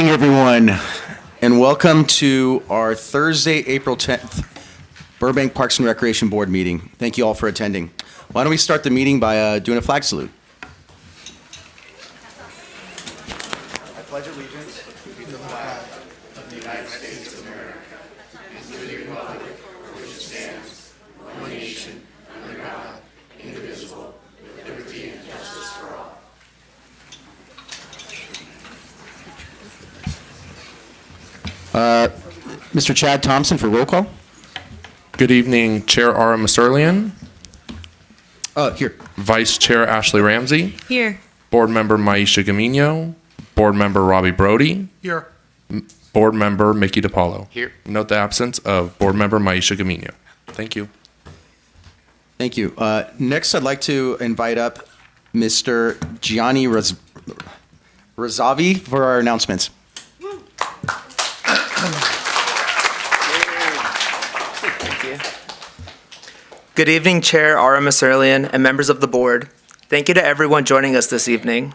evening, everyone, and welcome to our Thursday, April 10th, Burbank Parks and Recreation Board meeting. Thank you all for attending. Why don't we start the meeting by doing a flag salute? I pledge allegiance to the flag of the United States of America and to the republic for which it stands, one nation, under God, indivisible, with liberty and justice for all. Mr. Chad Thompson for roll call. Good evening, Chair Ara Masurlian. Here. Vice Chair Ashley Ramsey. Here. Board Member Maisha Gamino. Board Member Robbie Brody. Here. Board Member Mickey DiPaolo. Here. Note the absence of Board Member Maisha Gamino. Thank you. Thank you. Next, I'd like to invite up Mr. Gianni Razzavi for our announcements. Good evening, Chair Ara Masurlian and members of the board. Thank you to everyone joining us this evening.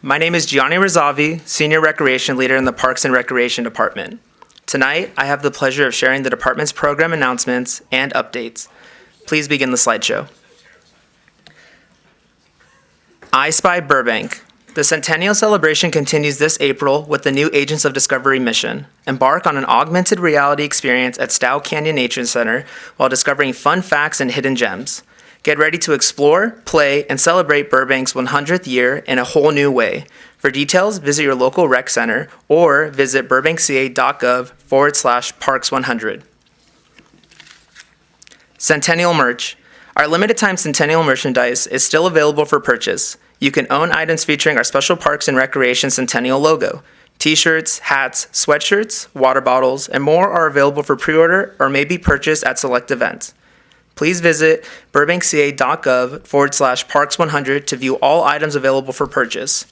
My name is Gianni Razzavi, Senior Recreation Leader in the Parks and Recreation Department. Tonight, I have the pleasure of sharing the department's program announcements and updates. Please begin the slideshow. I Spy Burbank. The Centennial Celebration continues this April with the new Agents of Discovery mission. Embark on an augmented reality experience at Stow Canyon Nature Center while discovering fun facts and hidden gems. Get ready to explore, play, and celebrate Burbank's 100th year in a whole new way. For details, visit your local rec center or visit burbankca.gov/parks100. Centennial merch. Our limited time Centennial merchandise is still available for purchase. You can own items featuring our special Parks and Recreation Centennial logo. T-shirts, hats, sweatshirts, water bottles, and more are available for pre-order or may be purchased at select events. Please visit burbankca.gov/parks100 to view all items available for purchase.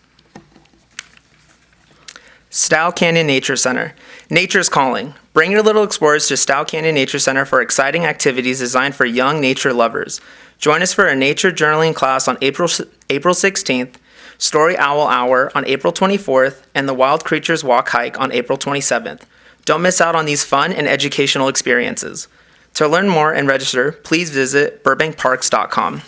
Stow Canyon Nature Center. Nature's calling. Bring your little explorers to Stow Canyon Nature Center for exciting activities designed for young nature lovers. Join us for a nature journaling class on April 16th, Story Owl Hour on April 24th, and the Wild Creatures Walk Hike on April 27th. Don't miss out on these fun and educational experiences. To learn more and register, please visit burbankparks.com.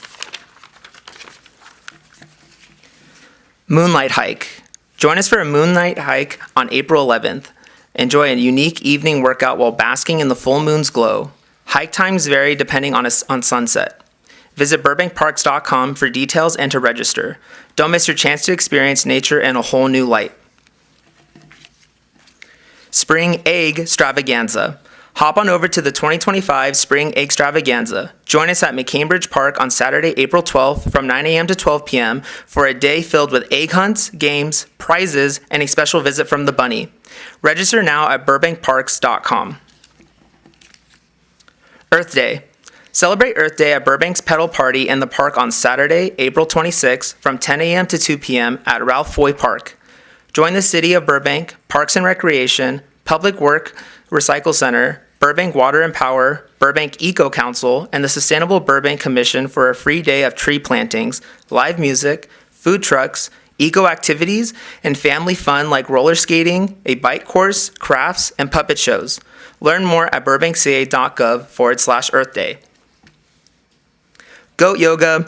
Moonlight Hike. Join us for a moonlight hike on April 11th. Enjoy a unique evening workout while basking in the full moon's glow. Hike times vary depending on sunset. Visit burbankparks.com for details and to register. Don't miss your chance to experience nature in a whole new light. Spring Egg Extravaganza. Hop on over to the 2025 Spring Egg Extravaganza. Join us at McCambridge Park on Saturday, April 12th from 9 a.m. to 12 p.m. for a day filled with egg hunts, games, prizes, and a special visit from the bunny. Register now at burbankparks.com. Earth Day. Celebrate Earth Day at Burbank's Pedal Party in the park on Saturday, April 26th from 10 a.m. to 2 p.m. at Ralph Foy Park. Join the City of Burbank, Parks and Recreation, Public Work Recycle Center, Burbank Water and Power, Burbank Eco Council, and the Sustainable Burbank Commission for a free day of tree plantings, live music, food trucks, eco activities, and family fun like roller skating, a bike course, crafts, and puppet shows. Learn more at burbankca.gov/Earth Day. Goat Yoga.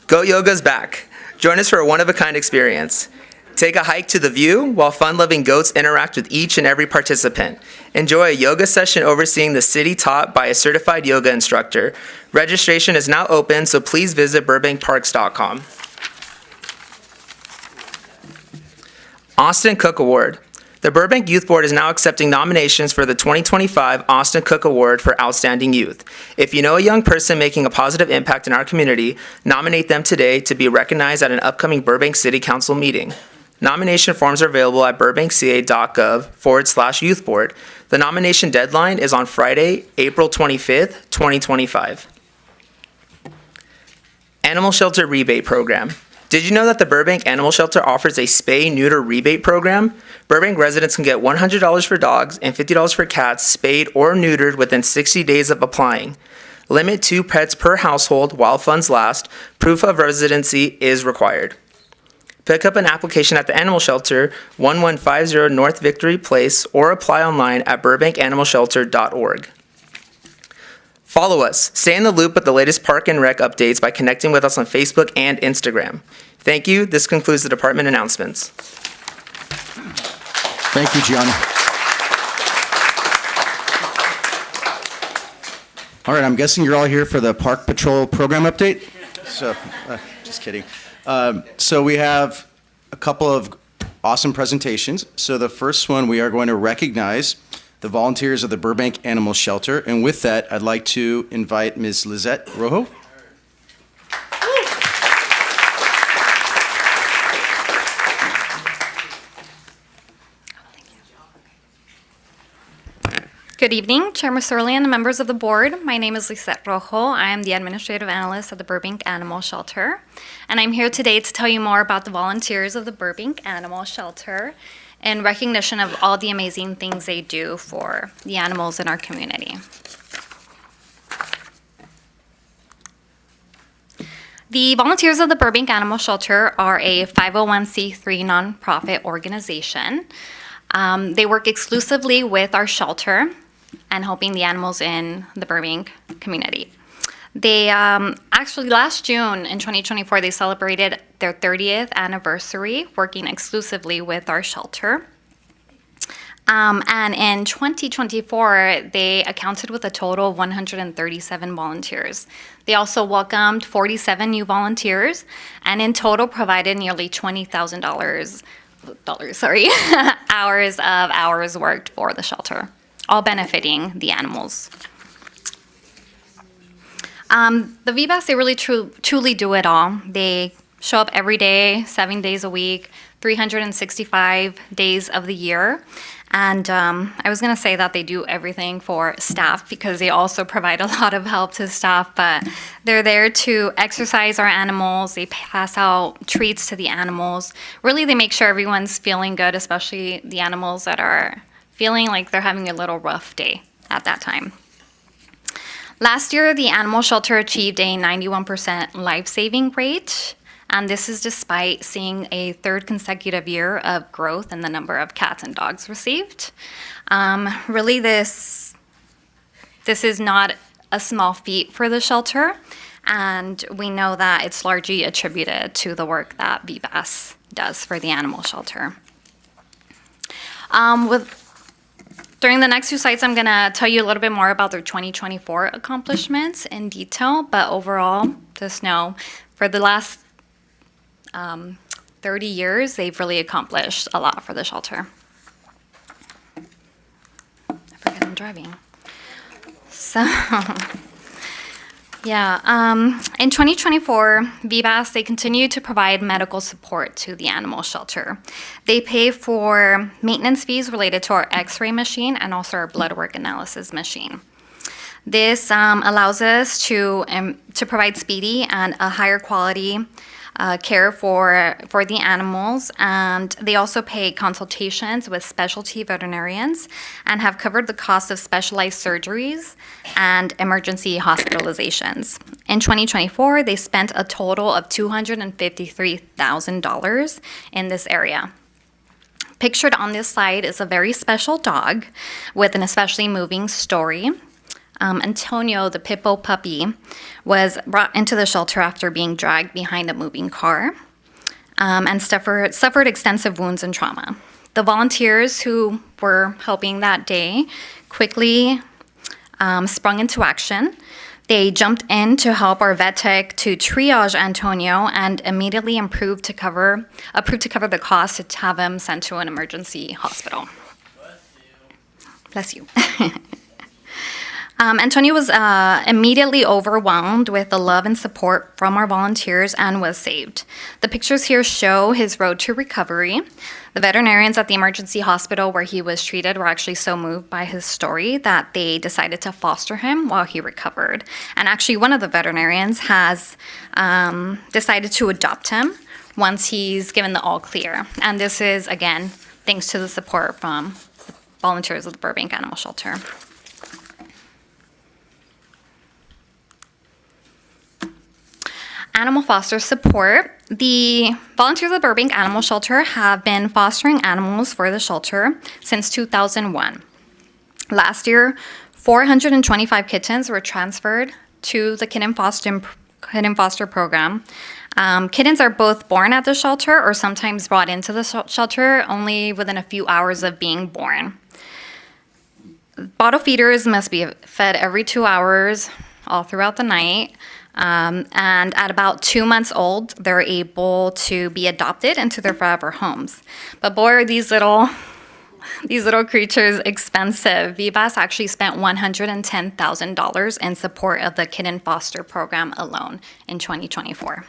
Goat Yoga's back. Join us for a one-of-a-kind experience. Take a hike to the view while fun-loving goats interact with each and every participant. Enjoy a yoga session overseeing the city taught by a certified yoga instructor. Registration is now open, so please visit burbankparks.com. Austin Cook Award. The Burbank Youth Board is now accepting nominations for the 2025 Austin Cook Award for Outstanding Youth. If you know a young person making a positive impact in our community, nominate them today to be recognized at an upcoming Burbank City Council meeting. Nomination forms are available at burbankca.gov/youth board. The nomination deadline is on Friday, April 25th, 2025. Animal Shelter Rebate Program. Did you know that the Burbank Animal Shelter offers a spay-neuter rebate program? Burbank residents can get $100 for dogs and $50 for cats spayed or neutered within 60 days of applying. Limit 2 pets per household while funds last. Proof of residency is required. Pick up an application at the animal shelter, 1150 North Victory Place, or apply online at burbankanimalshelter.org. Follow us. Stay in the loop with the latest park and rec updates by connecting with us on Facebook and Instagram. Thank you. This concludes the department announcements. Thank you, Gianni. All right, I'm guessing you're all here for the Park Patrol program update? So, just kidding. So we have a couple of awesome presentations. So the first one, we are going to recognize the volunteers of the Burbank Animal Shelter. And with that, I'd like to invite Ms. Lizette Rojo. Good evening, Chair Masurli and the members of the board. My name is Lisette Rojo. I am the administrative analyst at the Burbank Animal Shelter. And I'm here today to tell you more about the volunteers of the Burbank Animal Shelter in recognition of all the amazing things they do for the animals in our community. The volunteers of the Burbank Animal Shelter are a 501c3 nonprofit organization. They work exclusively with our shelter and helping the animals in the Burbank community. They actually last June in 2024, they celebrated their 30th anniversary working exclusively with our shelter. And in 2024, they accounted with a total of 137 volunteers. They also welcomed 47 new volunteers and in total provided nearly $20,000 hours worked for the shelter, all benefiting the animals. The VBAS, they really truly do it all. They show up every day, 7 days a week, 365 days of the year. And I was going to say that they do everything for staff because they also provide a lot of help to staff, but they're there to exercise our animals. They pass out treats to the animals. Really, they make sure everyone's feeling good, especially the animals that are feeling like they're having a little rough day at that time. Last year, the animal shelter achieved a 91% life-saving rate. And this is despite seeing a third consecutive year of growth in the number of cats and dogs received. Really, this is not a small feat for the shelter, and we know that it's largely attributed to the work that VBAS does for the animal shelter. During the next few slides, I'm going to tell you a little bit more about their 2024 accomplishments in detail, but overall, just know for the last 30 years, they've really accomplished a lot for the shelter. I forget I'm driving. So, in 2024, VBAS, they continue to provide medical support to the animal shelter. They pay for maintenance fees related to our x-ray machine and also our blood work analysis machine. This allows us to provide speedy and a higher quality care for the animals, and they also pay consultations with specialty veterinarians and have covered the cost of specialized surgeries and emergency hospitalizations. In 2024, they spent a total of $253,000 in this area. Pictured on this slide is a very special dog with an especially moving story. Antonio, the pit bull puppy, was brought into the shelter after being dragged behind a moving car and suffered extensive wounds and trauma. The volunteers who were helping that day quickly sprung into action. They jumped in to help our vet tech to triage Antonio and immediately approved to cover the cost to have him sent to an emergency hospital. Bless you. Antonio was immediately overwhelmed with the love and support from our volunteers and was saved. The pictures here show his road to recovery. The veterinarians at the emergency hospital where he was treated were actually so moved by his story that they decided to foster him while he recovered. And actually, one of the veterinarians has decided to adopt him once he's given the all clear. And this is, again, thanks to the support from volunteers of the Burbank Animal Shelter. Animal foster support. The volunteers at Burbank Animal Shelter have been fostering animals for the shelter since 2001. Last year, 425 kittens were transferred to the kitten foster program. Kittens are both born at the shelter or sometimes brought into the shelter only within a few hours of being born. Bottle feeders must be fed every 2 hours all throughout the night. And at about 2 months old, they're able to be adopted into their forever homes. But boy, are these little creatures expensive. VBAS actually spent $110,000 in support of the kitten foster program alone in 2024.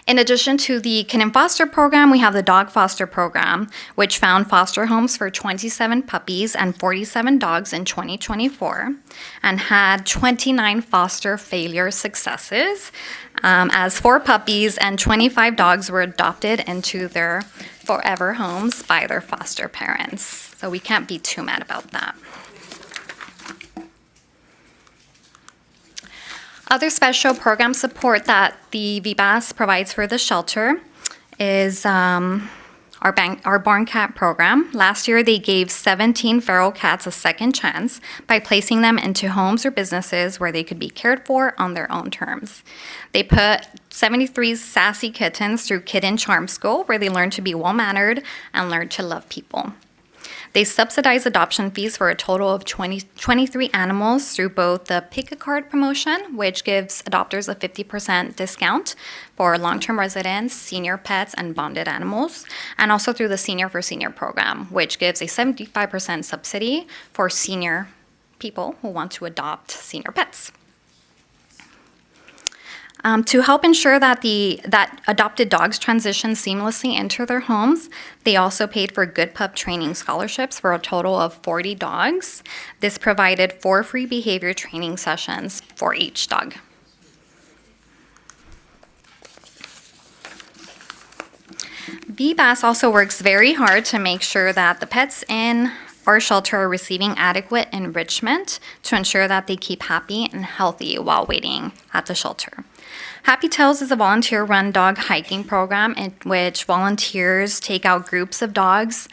In addition to the kitten foster program, we have the dog foster program, which found foster homes for 27 puppies and 47 dogs in 2024, and had 29 foster failure successes, as 4 puppies and 25 dogs were adopted into their forever homes by their foster parents. So we can't be too mad about that. Other special program support that the VBAS provides for the shelter is our barn cat program. Last year, they gave 17 feral cats a second chance by placing them into homes or businesses where they could be cared for on their own terms. They put 73 sassy kittens through Kitten Charm School, where they learned to be well-mannered and learned to love people. They subsidize adoption fees for a total of 23 animals through both the Pick a Card promotion, which gives adopters a 50% discount for long-term residents, senior pets, and bonded animals, and also through the Senior for Senior program, which gives a 75% subsidy for senior people who want to adopt senior pets. To help ensure that adopted dogs transition seamlessly into their homes, they also paid for Good Pup training scholarships for a total of 40 dogs. This provided 4 free behavior training sessions for each dog. VBAS also works very hard to make sure that the pets in our shelter are receiving adequate enrichment to ensure that they keep happy and healthy while waiting at the shelter. Happy Tails is a volunteer-run dog hiking program in which volunteers take out groups of dogs,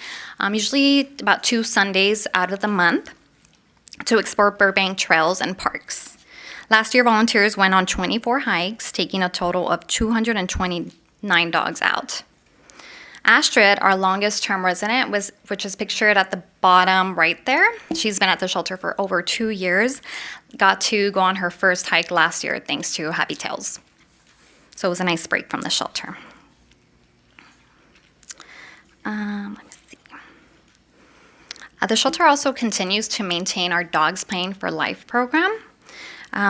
usually about 2 Sundays out of the month, to explore Burbank trails and parks. Last year, volunteers went on 24 hikes, taking a total of 229 dogs out. Astrid, our longest-term resident, which is pictured at the bottom right there. She's been at the shelter for over 2 years. Got to go on her first hike last year thanks to Happy Tails. So it was a nice break from the shelter. Let me see. The shelter also continues to maintain our Dogs Playing for Life program.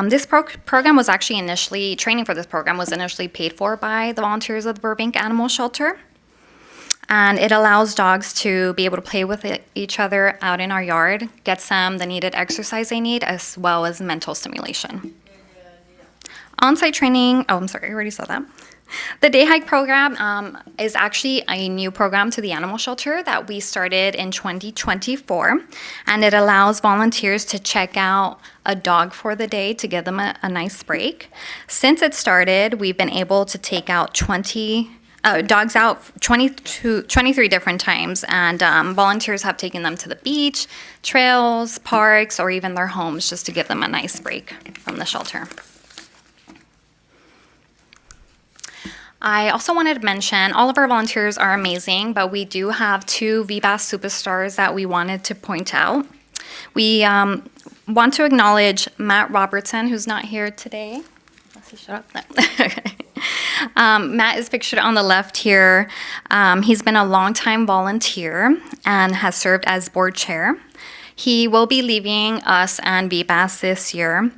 This program was actually training for this program was initially paid for by the volunteers of the Burbank Animal Shelter. And it allows dogs to be able to play with each other out in our yard, get some the needed exercise they need, as well as mental stimulation. On-site training, I already saw that. The Day Hike program is actually a new program to the animal shelter that we started in 2024, and it allows volunteers to check out a dog for the day to give them a nice break. Since it started, we've been able to take out dogs out 23 different times, and volunteers have taken them to the beach, trails, parks, or even their homes just to give them a nice break from the shelter. I also wanted to mention all of our volunteers are amazing, but we do have 2 VBAS superstars that we wanted to point out. We want to acknowledge Matt Robertson, who's not here today. Let's see, shut up. No. Matt is pictured on the left here. He's been a longtime volunteer and has served as board chair. He will be leaving us and VBAS this year,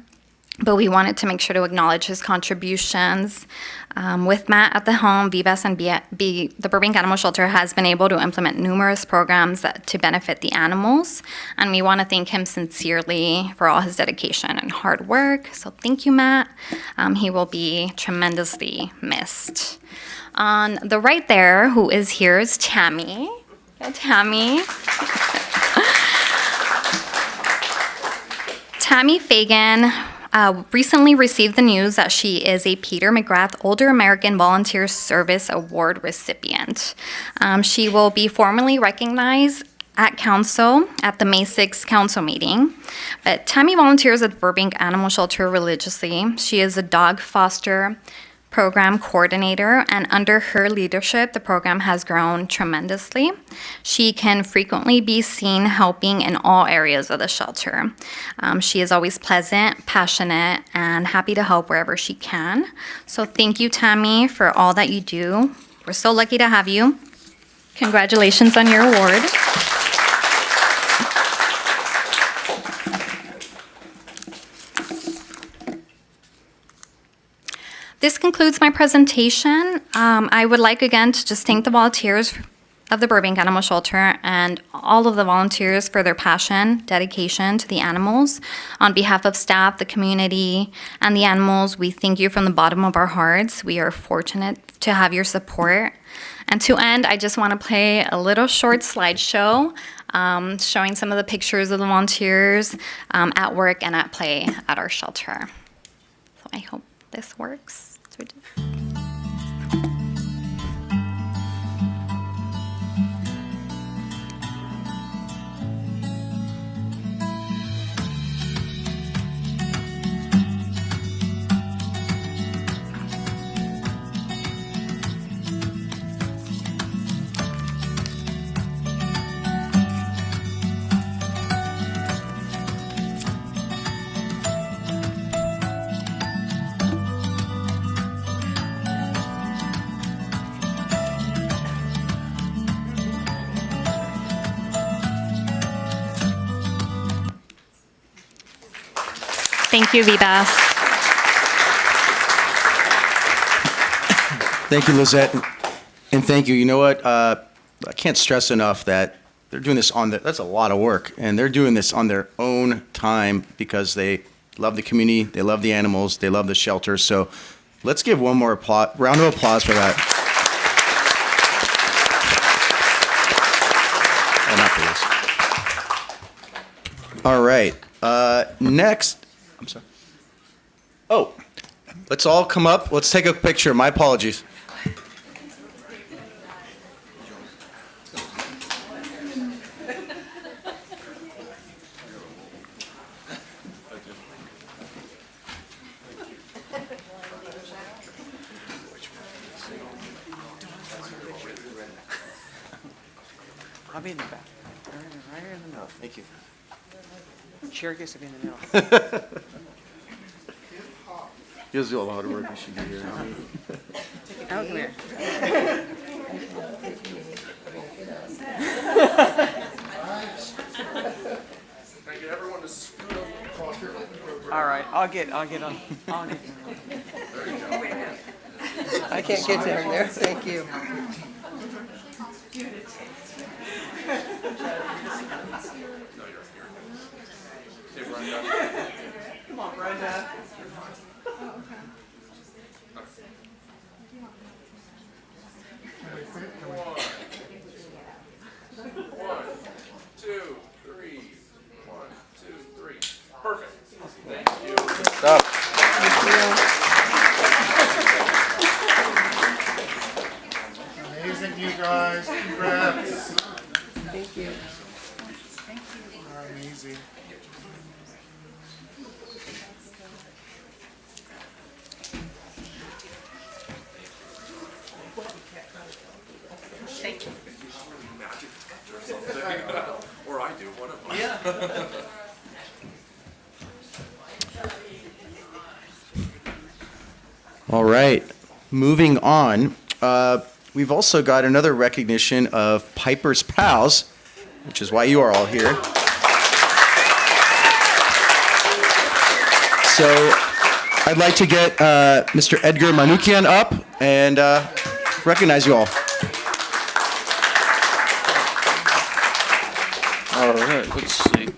but we wanted to make sure to acknowledge his contributions. With Matt at the home, VBAS and the Burbank Animal Shelter has been able to implement numerous programs to benefit the animals, and we want to thank him sincerely for all his dedication and hard work. So thank you, Matt. He will be tremendously missed. On the right there, who is here, is Tammy. Tammy. Tammy Fagan recently received the news that she is a Peter McGrath Older American Volunteer Service Award recipient. She will be formally recognized at council at the May 6th council meeting. But Tammy volunteers at the Burbank Animal Shelter religiously. She is a dog foster program coordinator, and under her leadership, the program has grown tremendously. She can frequently be seen helping in all areas of the shelter. She is always pleasant, passionate, and happy to help wherever she can. So thank you, Tammy, for all that you do. We're so lucky to have you. Congratulations on your award. This concludes my presentation. I would like again to just thank the volunteers of the Burbank Animal Shelter and all of the volunteers for their passion, dedication to the animals. On behalf of staff, the community, and the animals, we thank you from the bottom of our hearts. We are fortunate to have your support. And to end, I just want to play a little short slideshow showing some of the pictures of the volunteers at work and at play at our shelter. So I hope this works. Thank you, Vivas. Thank you, Lizette, and thank you. You know what? I can't stress enough that they're doing this that's a lot of work, and they're doing this on their own time because they love the community, they love the animals, they love the shelter. So let's give one more round of applause for that. All right. Next. I'm sorry. Oh, let's all come up. Let's take a picture. My apologies. I'll be in the back. Right here in the middle. Thank you. Chair gets to be in the middle. You guys do all the hard work. You should be here. Oh, come here. All right, I'll get on. I can't get to him there, thank you. Come on, Brenda. One, two, three. One, two, three. Perfect. Thank you. Amazing, you guys. Congrats. Thank you. Amazing. Or I do, one of them. All right. Moving on. We've also got another recognition of Piper's Pals, which is why you are all here. So I'd like to get Mr. Edgar Manukian up and recognize you all. All right, let's see.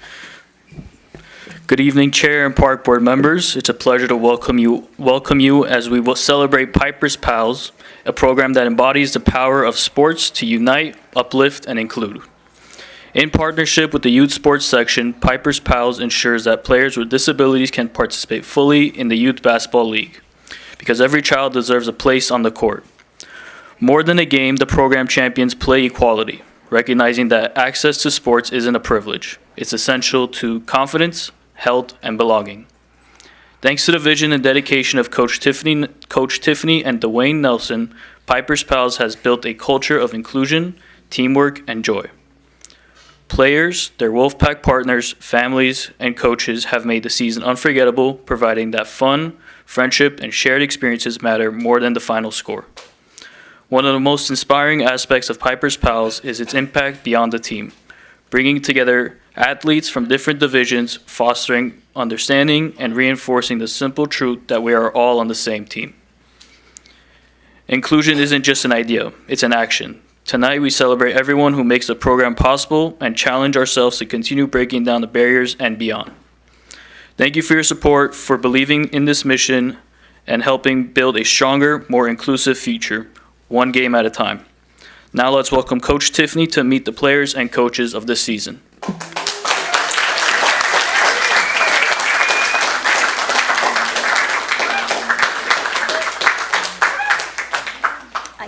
Good evening, Chair and Park Board members. It's a pleasure to welcome you as we will celebrate Piper's Pals, a program that embodies the power of sports to unite, uplift, and include. In partnership with the Youth Sports Section, Piper's Pals ensures that players with disabilities can participate fully in the Youth Basketball League, because every child deserves a place on the court. More than a game, the program champions play equality, recognizing that access to sports isn't a privilege. It's essential to confidence, health, and belonging. Thanks to the vision and dedication of Coach Tiffany and Dwayne Nelson, Piper's Pals has built a culture of inclusion, teamwork, and joy. Players, their Wolfpack partners, families, and coaches have made the season unforgettable, providing that fun, friendship, and shared experiences matter more than the final score. One of the most inspiring aspects of Piper's Pals is its impact beyond the team, bringing together athletes from different divisions, fostering understanding and reinforcing the simple truth that we are all on the same team. Inclusion isn't just an idea, it's an action. Tonight, we celebrate everyone who makes the program possible and challenge ourselves to continue breaking down the barriers and beyond. Thank you for your support, for believing in this mission, and helping build a stronger, more inclusive future, one game at a time. Now let's welcome Coach Tiffany to meet the players and coaches of this season.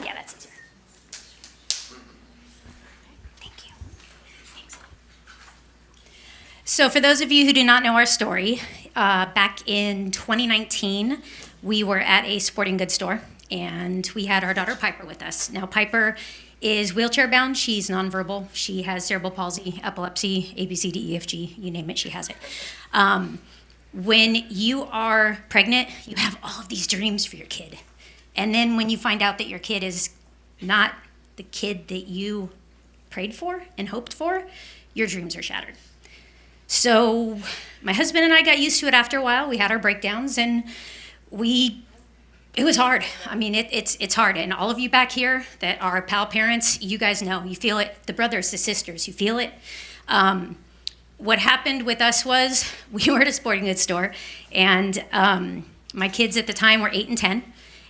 Yeah, that's easier. Thank you. Thanks. So for those of you who do not know our story, back in 2019, we were at a sporting goods store, and we had our daughter Piper with us. Now, Piper is wheelchair bound. She's nonverbal. She has cerebral palsy, epilepsy, ABCDEFG, you name it, she has it. When you are pregnant, you have all of these dreams for your kid. And then when you find out that your kid is not the kid that you prayed for and hoped for, your dreams are shattered. So my husband and I got used to it after a while. We had our breakdowns, and it was hard. I mean, it's hard. And all of you back here that are pal parents, you guys know, you feel it. The brothers, the sisters, you feel it. What happened with us was we were at a sporting goods store, and my kids at the time were 8 and 10,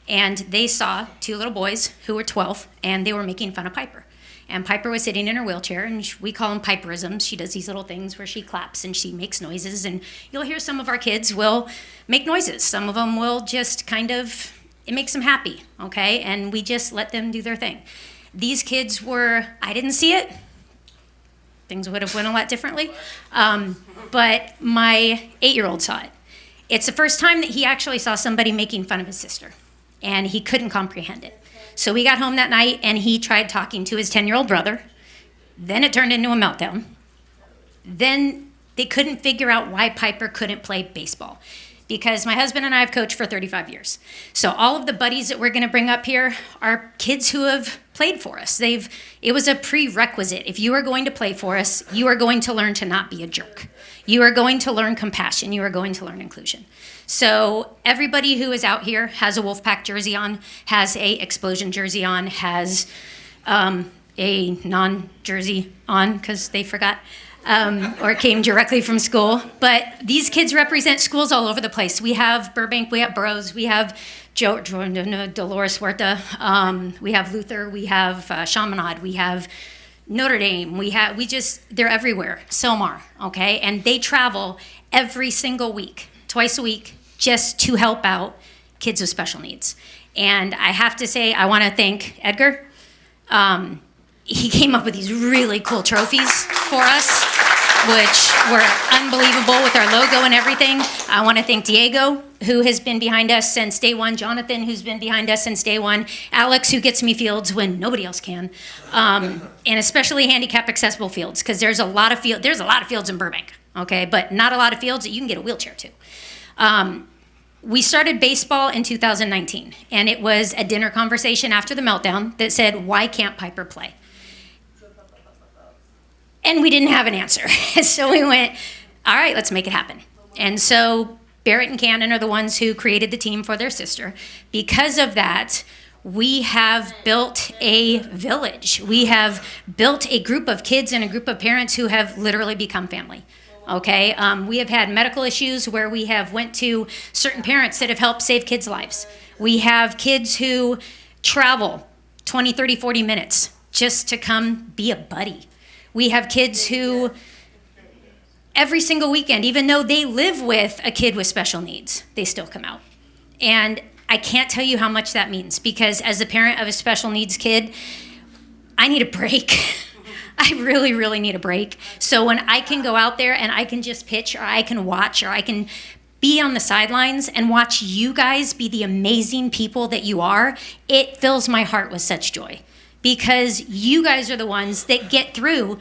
and they saw two little boys who were 12, and they were making fun of Piper. And Piper was sitting in her wheelchair, and we call them Piperisms. She does these little things where she claps and she makes noises, and you'll hear some of our kids will make noises. Some of them will just kind of, it makes them happy, okay? And we just let them do their thing. These kids were, I didn't see it. Things would have went a lot differently. But my 8-year-old saw it. It's the first time that he actually saw somebody making fun of his sister, and he couldn't comprehend it. So we got home that night, and he tried talking to his 10-year-old brother. Then it turned into a meltdown. Then they couldn't figure out why Piper couldn't play baseball, because my husband and I have coached for 35 years. So all of the buddies that we're going to bring up here are kids who have played for us. It was a prerequisite. If you are going to play for us, you are going to learn to not be a jerk. You are going to learn compassion. You are going to learn inclusion. So everybody who is out here has a Wolfpack jersey on, has a Explosion jersey on, has a non-jersey on because they forgot, or came directly from school. But these kids represent schools all over the place. We have Burbank, we have Burroughs, we have Dolores Huerta, we have Luther, we have Chaminade, we have Notre Dame, they're everywhere. Silmar, okay? And they travel every single week, twice a week, just to help out kids with special needs. And I have to say, I want to thank Edgar. He came up with these really cool trophies for us, which were unbelievable with our logo and everything. I want to thank Diego, who has been behind us since day one, Jonathan, who's been behind us since day one, Alex, who gets me fields when nobody else can, and especially handicap accessible fields, because there's a lot of fields in Burbank, okay, but not a lot of fields that you can get a wheelchair to. We started baseball in 2019, and it was a dinner conversation after the meltdown that said, why can't Piper play? And we didn't have an answer. So we went, all right, let's make it happen. And so Barrett and Cannon are the ones who created the team for their sister. Because of that, we have built a village. We have built a group of kids and a group of parents who have literally become family. Okay, we have had medical issues where we have went to certain parents that have helped save kids' lives. We have kids who travel 20, 30, 40 minutes just to come be a buddy. We have kids who every single weekend, even though they live with a kid with special needs, they still come out. And I can't tell you how much that means, because as a parent of a special needs kid, I need a break. I really, really need a break. So when I can go out there and I can just pitch, or I can watch, or I can be on the sidelines and watch you guys be the amazing people that you are, it fills my heart with such joy, because you guys are the ones that get through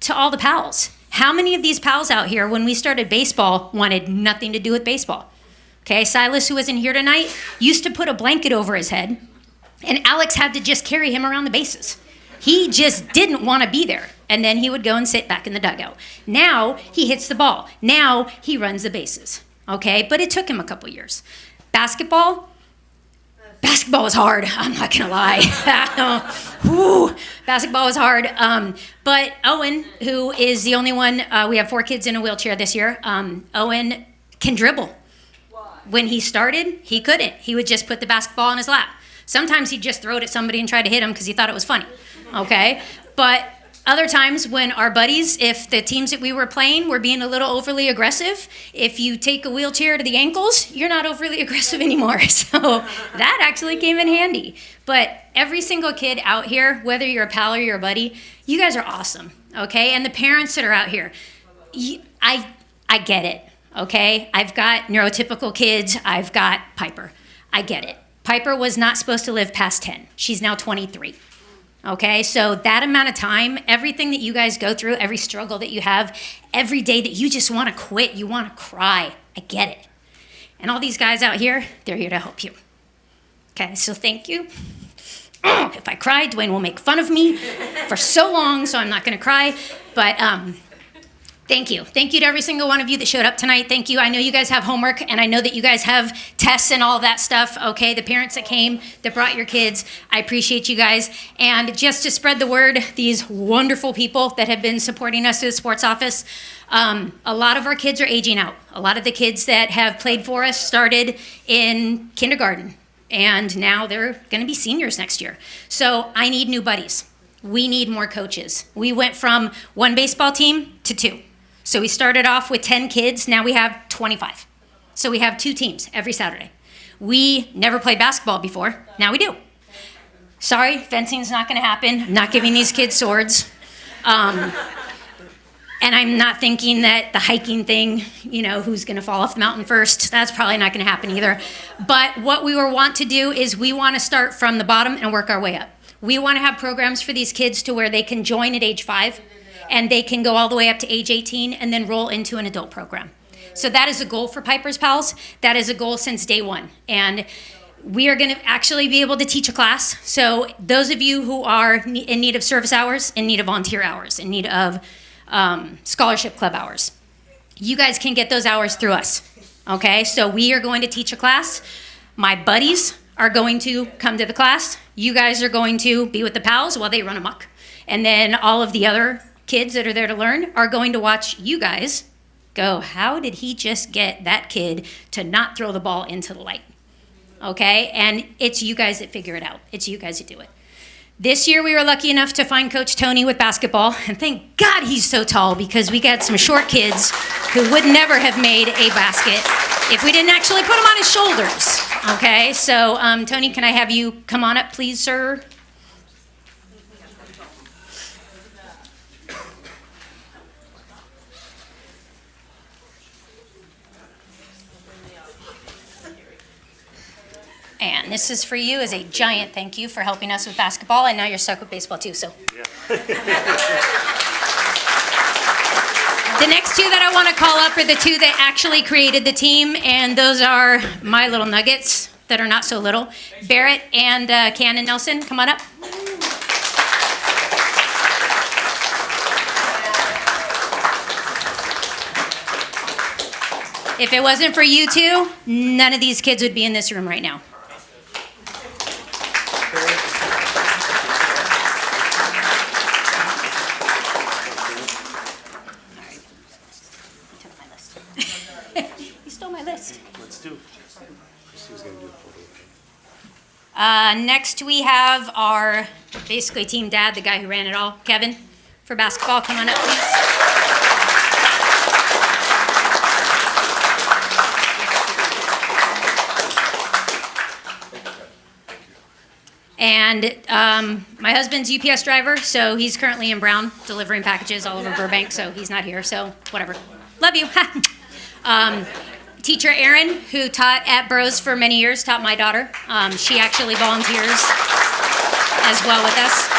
to all the pals. How many of these pals out here, when we started baseball, wanted nothing to do with baseball? Okay, Silas, who isn't here tonight, used to put a blanket over his head, and Alex had to just carry him around the bases. He just didn't want to be there, and then he would go and sit back in the dugout. Now he hits the ball. Now he runs the bases, okay? But it took him a couple years. Basketball was hard. I'm not going to lie. Whew, basketball was hard. But Owen, who is the only one, we have 4 kids in a wheelchair this year. Owen can dribble. When he started, he couldn't. He would just put the basketball in his lap. Sometimes he'd just throw it at somebody and try to hit him because he thought it was funny, okay? But other times when our buddies, if the teams that we were playing were being a little overly aggressive, if you take a wheelchair to the ankles, you're not overly aggressive anymore. So that actually came in handy. But every single kid out here, whether you're a pal or you're a buddy, you guys are awesome, okay? And the parents that are out here, I get it. Okay, I've got neurotypical kids. I've got Piper. I get it. Piper was not supposed to live past 10. She's now 23. Okay, so that amount of time, everything that you guys go through, every struggle that you have, every day that you just want to quit, you want to cry, I get it. And all these guys out here, they're here to help you. Okay, so thank you. If I cry, Dwayne will make fun of me for so long, so I'm not going to cry. But thank you. Thank you to every single one of you that showed up tonight. Thank you. I know you guys have homework, and I know that you guys have tests and all that stuff, okay? The parents that came, that brought your kids, I appreciate you guys. And just to spread the word, these wonderful people that have been supporting us through the sports office, a lot of our kids are aging out. A lot of the kids that have played for us started in kindergarten, and now they're going to be seniors next year. So I need new buddies. We need more coaches. We went from 1 baseball team to 2. So we started off with 10 kids, now we have 25. So we have 2 teams every Saturday. We never played basketball before, now we do. Sorry, fencing's not gonna happen. I'm not giving these kids swords. And I'm not thinking that the hiking thing, you know, who's gonna fall off the mountain first, that's probably not gonna happen either. But what we want to do is we wanna start from the bottom and work our way up. We wanna have programs for these kids to where they can join at age 5, and they can go all the way up to age 18 and then roll into an adult program. So that is a goal for Piper's Pals. That is a goal since day 1. And we are gonna actually be able to teach a class. So those of you who are in need of service hours, in need of volunteer hours, in need of scholarship club hours, you guys can get those hours through us, okay? So we are going to teach a class. My buddies are going to come to the class. You guys are going to be with the pals while they run amok. And then all of the other kids that are there to learn are going to watch you guys go, how did he just get that kid to not throw the ball into the light? Okay, and it's you guys that figure it out. It's you guys that do it. This year we were lucky enough to find Coach Tony with basketball, and thank God he's so tall, because we got some short kids who would never have made a basket if we didn't actually put them on his shoulders. Okay, so Tony, can I have you come on up, please, sir? And this is for you as a giant thank you for helping us with basketball, and now you're stuck with baseball too, so. Yeah. The next 2 that I want to call up are the 2 that actually created the team, and those are my little nuggets that are not so little. Barrett and Cannon Nelson, come on up. If it wasn't for you 2, none of these kids would be in this room right now. Next we have our basically team dad, the guy who ran it all, Kevin for basketball. Come on up, please. And my husband's UPS driver, so he's currently in Brown delivering packages all over Burbank, so he's not here, so whatever. Love you. Teacher Erin, who taught at Burroughs for many years, taught my daughter. She actually volunteers as well with us.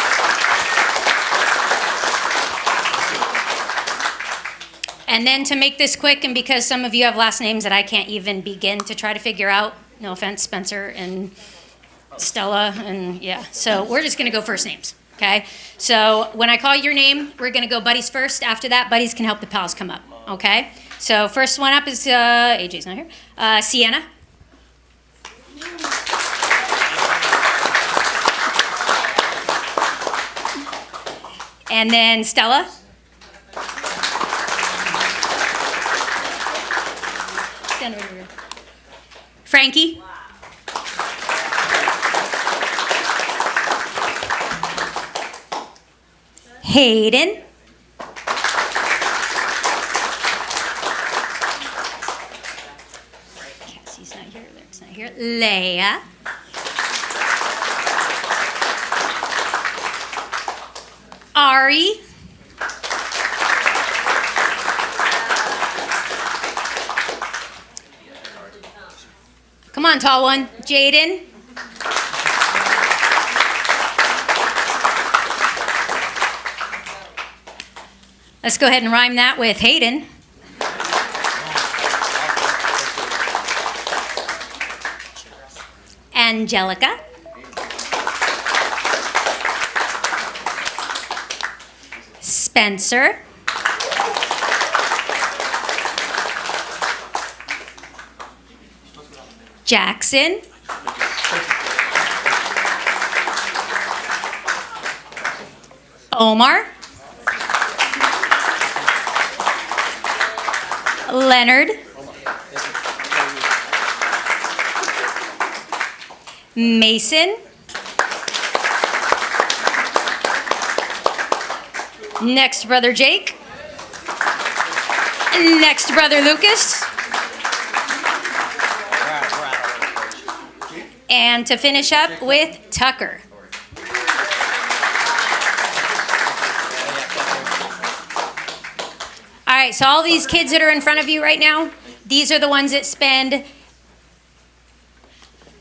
And then to make this quick, and because some of you have last names that I can't even begin to try to figure out, no offense, Spencer and Stella, and yeah, so we're just gonna go first names, okay? So when I call your name, we're gonna go buddies first. After that, buddies can help the pals come up, okay? So first one up is, AJ's not here, Sienna. And then Stella. Stand over here. Frankie. Hayden. Cassie's not here, Lyric's not here. Leia. Ari. Come on, tall one. Jaden. Let's go ahead and rhyme that with Hayden. Angelica. Spencer. Jackson. Omar. Leonard. Mason. Next, brother Jake. Next, brother Lucas. And to finish up with Tucker. All right, so all these kids that are in front of you right now, these are the ones that spend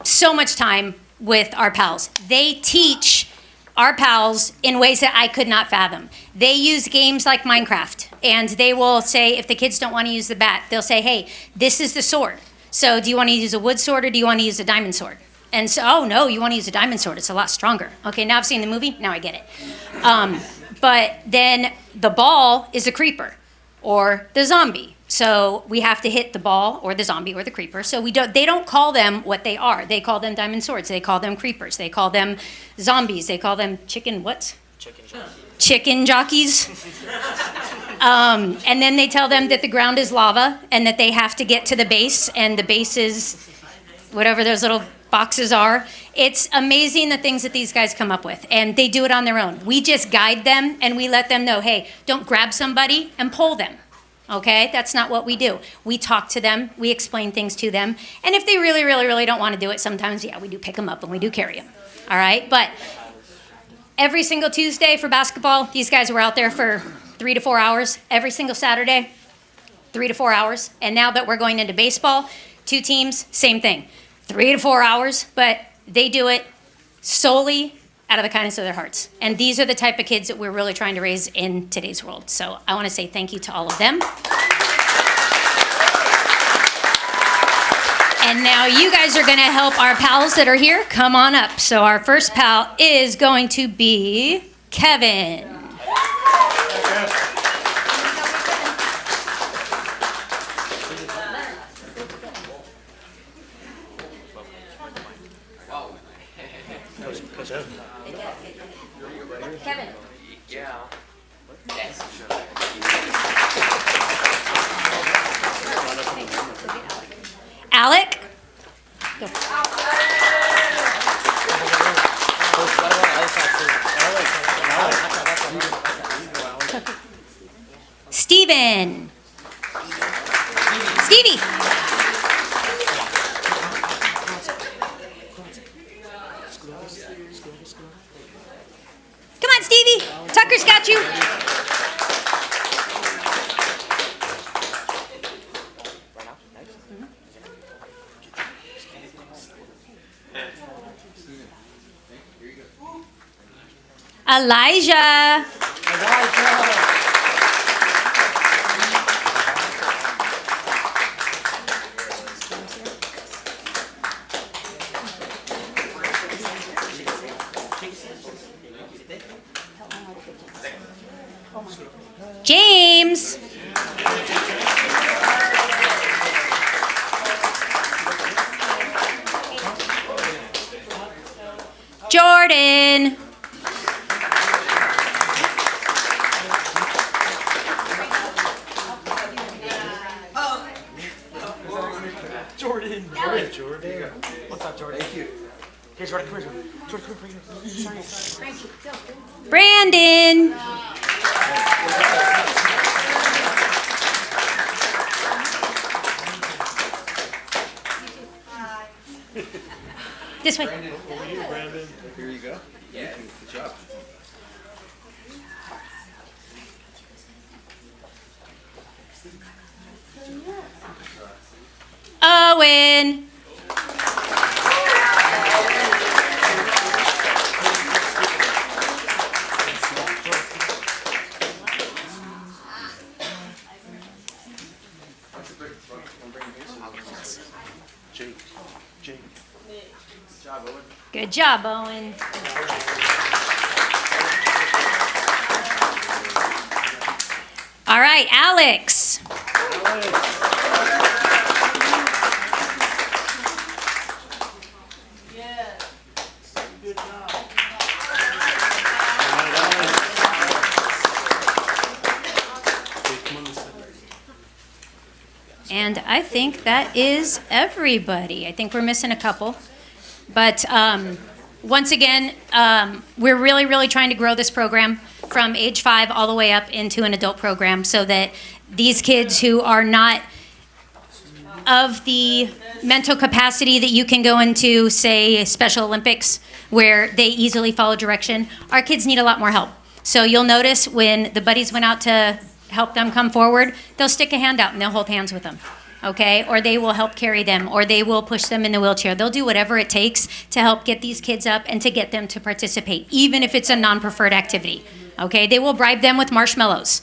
so much time with our pals. They teach our pals in ways that I could not fathom. They use games like Minecraft, and they will say, if the kids don't want to use the bat, they'll say, hey, this is the sword. So do you want to use a wood sword or do you want to use a diamond sword? And so, oh no, you want to use a diamond sword. It's a lot stronger. Okay, now I've seen the movie, now I get it. But then the ball is a creeper or the zombie. So we have to hit the ball or the zombie or the creeper. So they don't call them what they are. They call them diamond swords. They call them creepers. They call them zombies. They call them chicken jockeys. And then they tell them that the ground is lava and that they have to get to the base, and the base is whatever those little boxes are. It's amazing the things that these guys come up with, and they do it on their own. We just guide them and we let them know, hey, don't grab somebody and pull them. Okay, that's not what we do. We talk to them, we explain things to them, and if they really, really, really don't want to do it, sometimes, yeah, we do pick them up and we do carry them. All right, but every single Tuesday for basketball, these guys were out there for 3 to 4 hours. Every single Saturday, 3 to 4 hours. And now that we're going into baseball, 2 teams, same thing, 3 to 4 hours, but they do it solely out of the kindness of their hearts. And these are the type of kids that we're really trying to raise in today's world. So I want to say thank you to all of them. And now you guys are going to help our pals that are here come on up. So our first pal is going to be Kevin. Kevin. Yeah. Alec. Go. Steven. Stevie. Come on, Stevie. Tucker's got you. Elijah. James. Jordan. Brandon. This way. Here you go. Yeah. Good job. Owen. Good job, Owen. All right, Alex. And I think that is everybody. I think we're missing a couple. But once again, we're really trying to grow this program from age 5 all the way up into an adult program so that these kids who are not of the mental capacity that you can go into, say, Special Olympics, where they easily follow direction, our kids need a lot more help. So you'll notice when the buddies went out to help them come forward, they'll stick a hand out and they'll hold hands with them. Okay, or they will help carry them, or they will push them in the wheelchair. They'll do whatever it takes to help get these kids up and to get them to participate, even if it's a non-preferred activity. Okay, they will bribe them with marshmallows.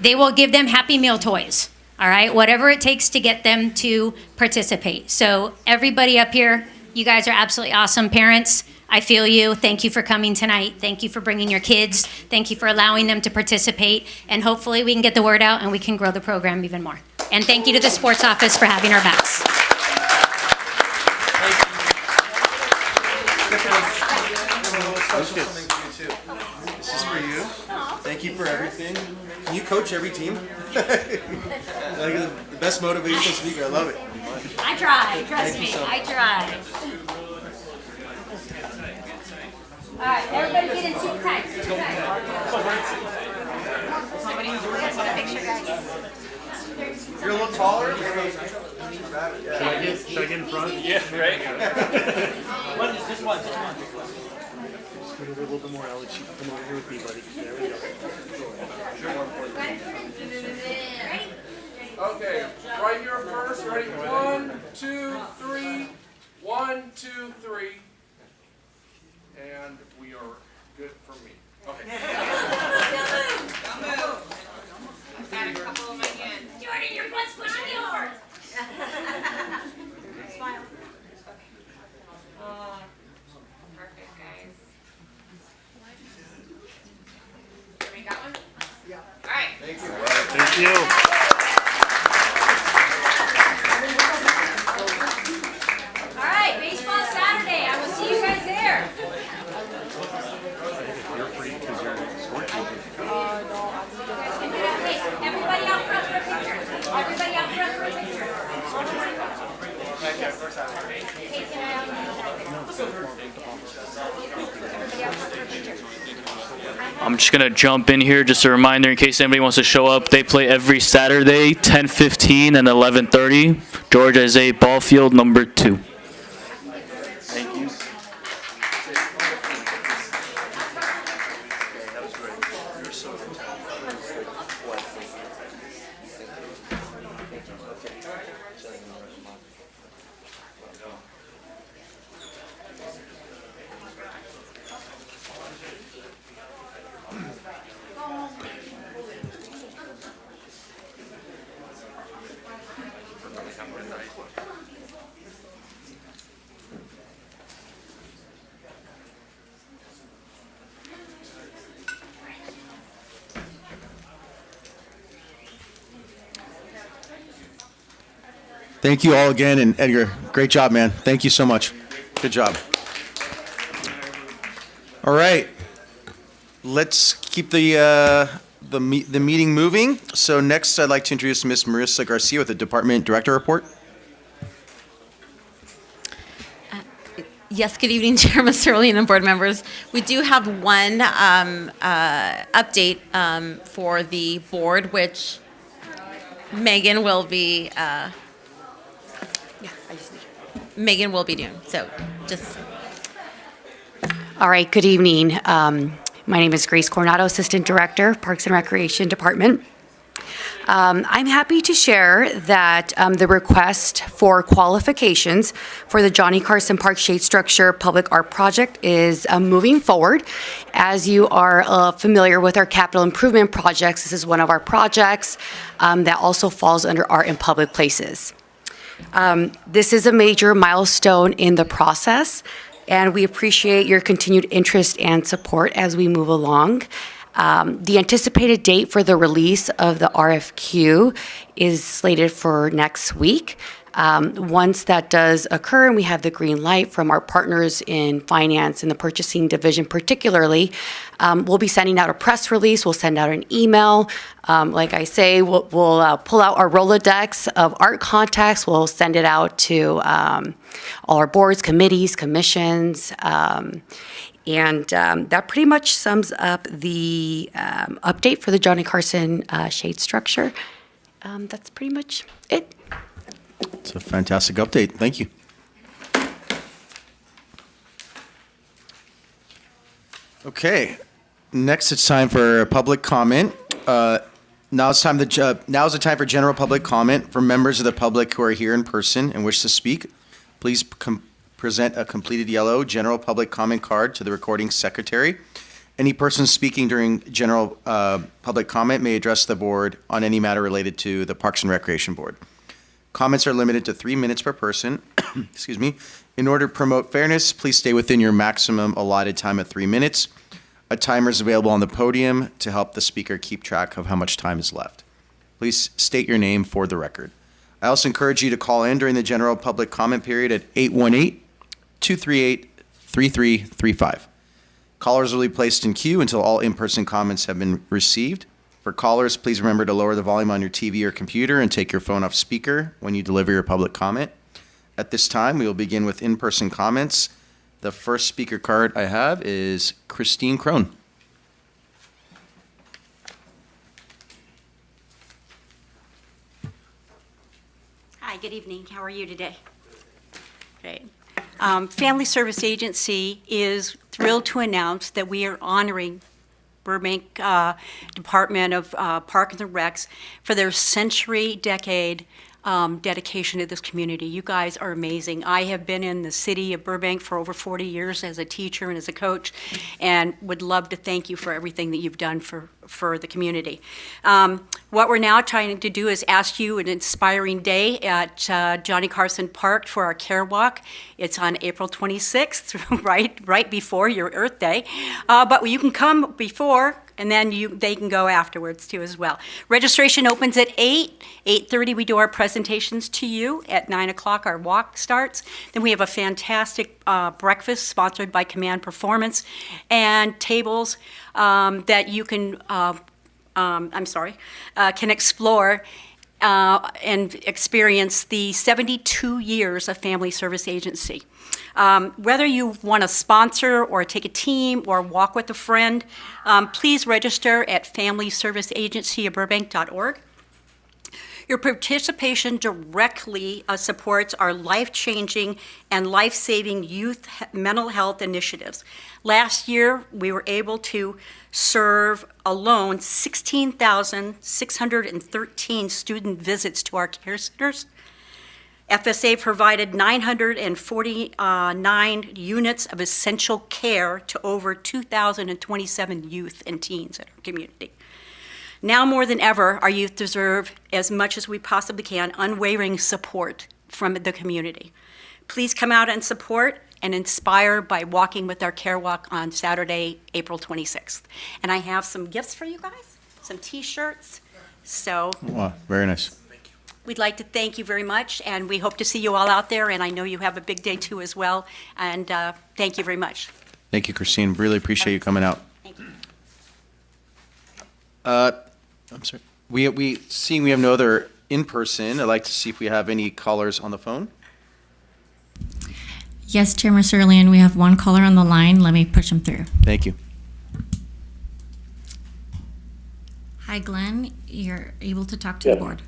They will give them Happy Meal toys. All right, whatever it takes to get them to participate. So everybody up here, you guys are absolutely awesome. Parents, I feel you. Thank you for coming tonight. Thank you for bringing your kids. Thank you for allowing them to participate. And hopefully we can get the word out and we can grow the program even more. And thank you to the sports office for having our backs. This is for you. Thank you for everything. Can you coach every team? Like the best motivational speaker. I love it. I try. Trust me. I try. All right, everybody get in super tight. Super tight. You're a little taller. Should I get in front? Yeah, right. Just one. Scoot over a little bit more. I'll let you come over here with me, buddy. There we go. Okay, right here first. Ready? 1, 2, 3. 1, 2, 3. And we are good for me. Okay. Jordan, your butt's pushing me over. Smile. Perfect, guys. We got one? Yeah. All right. Thank you. All right, baseball Saturday. I will see you guys there. Hey, everybody out front for a picture. Everybody out front for a picture. Hey, can I have a picture? Everybody out front for a picture. I'm just gonna jump in here. Just a reminder, in case anybody wants to show up, they play every Saturday, 10:15 and 11:30. George Isaiah Ball Field, number 2. Thank you. Thank you all again, and Edgar, great job, man. Thank you so much. Good job. All right, let's keep the meeting moving. So next, I'd like to introduce Ms. Marissa Garcia with the Department Director Report. Yes, good evening, Chairman Sterling and board members. We do have one update for the board, which Megan will be doing. So just. All right, good evening. My name is Grace Coronado, Assistant Director, Parks and Recreation Department. I'm happy to share that the request for qualifications for the Johnny Carson Park Shade Structure Public Art Project is moving forward. As you are familiar with our capital improvement projects, this is one of our projects that also falls under art in public places. This is a major milestone in the process, and we appreciate your continued interest and support as we move along. The anticipated date for the release of the RFQ is slated for next week. Once that does occur and we have the green light from our partners in finance and the purchasing division particularly, we'll be sending out a press release, we'll send out an email. Like I say, we'll pull out our Rolodex of art contacts, we'll send it out to all our boards, committees, commissions, and that pretty much sums up the update for the Johnny Carson shade structure. That's pretty much it. It's a fantastic update. Thank you. Okay, next it's time for public comment. Now is the time for general public comment from members of the public who are here in person and wish to speak. Please present a completed yellow general public comment card to the recording secretary. Any person speaking during general public comment may address the board on any matter related to the Parks and Recreation Board. Comments are limited to 3 minutes per person. Excuse me. In order to promote fairness, please stay within your maximum allotted time of 3 minutes. A timer is available on the podium to help the speaker keep track of how much time is left. Please state your name for the record. I also encourage you to call in during the general public comment period at 818-238-3335. Callers will be placed in queue until all in-person comments have been received. For callers, please remember to lower the volume on your TV or computer and take your phone off speaker when you deliver your public comment. At this time, we will begin with in-person comments. The first speaker card I have is Christine Crone. Hi, good evening. How are you today? Great. Family Service Agency is thrilled to announce that we are honoring Burbank Department of Parks and Recs for their century-decade dedication to this community. You guys are amazing. I have been in the city of Burbank for over 40 years as a teacher and as a coach, and would love to thank you for everything that you've done for the community. What we're now trying to do is ask you an inspiring day at Johnny Carson Park for our Care Walk. It's on April 26th, right before your Earth Day. But you can come before, and then they can go afterwards too as well. Registration opens at 8:30 we do our presentations to you. At 9 o'clock our walk starts. Then we have a fantastic breakfast sponsored by Command Performance and tables that you can explore. and experience the 72 years of Family Service Agency. Whether you want to sponsor or take a team or walk with a friend, please register at FamilyServiceAgencyofBurbank.org. Your participation directly supports our life-changing and life-saving youth mental health initiatives. Last year, we were able to serve alone 16,613 student visits to our care centers. FSA provided 949 units of essential care to over 2,027 youth and teens in our community. Now more than ever, our youth deserve, as much as we possibly can, unwavering support from the community. Please come out and support and inspire by walking with our Care Walk on Saturday, April 26th. And I have some gifts for you guys, some T-shirts. So Wow, very nice. we'd like to thank you very much, and we hope to see you all out there, and I know you have a big day too as well, and thank you very much. Thank you, Christine. Really appreciate you coming out. Thank you. I'm sorry. Seeing we have no other in person, I'd like to see if we have any callers on the phone. Yes, Chairman Serlian, we have one caller on the line. Let me push him through. Thank you. Hi, Glenn. You're able to talk to the board.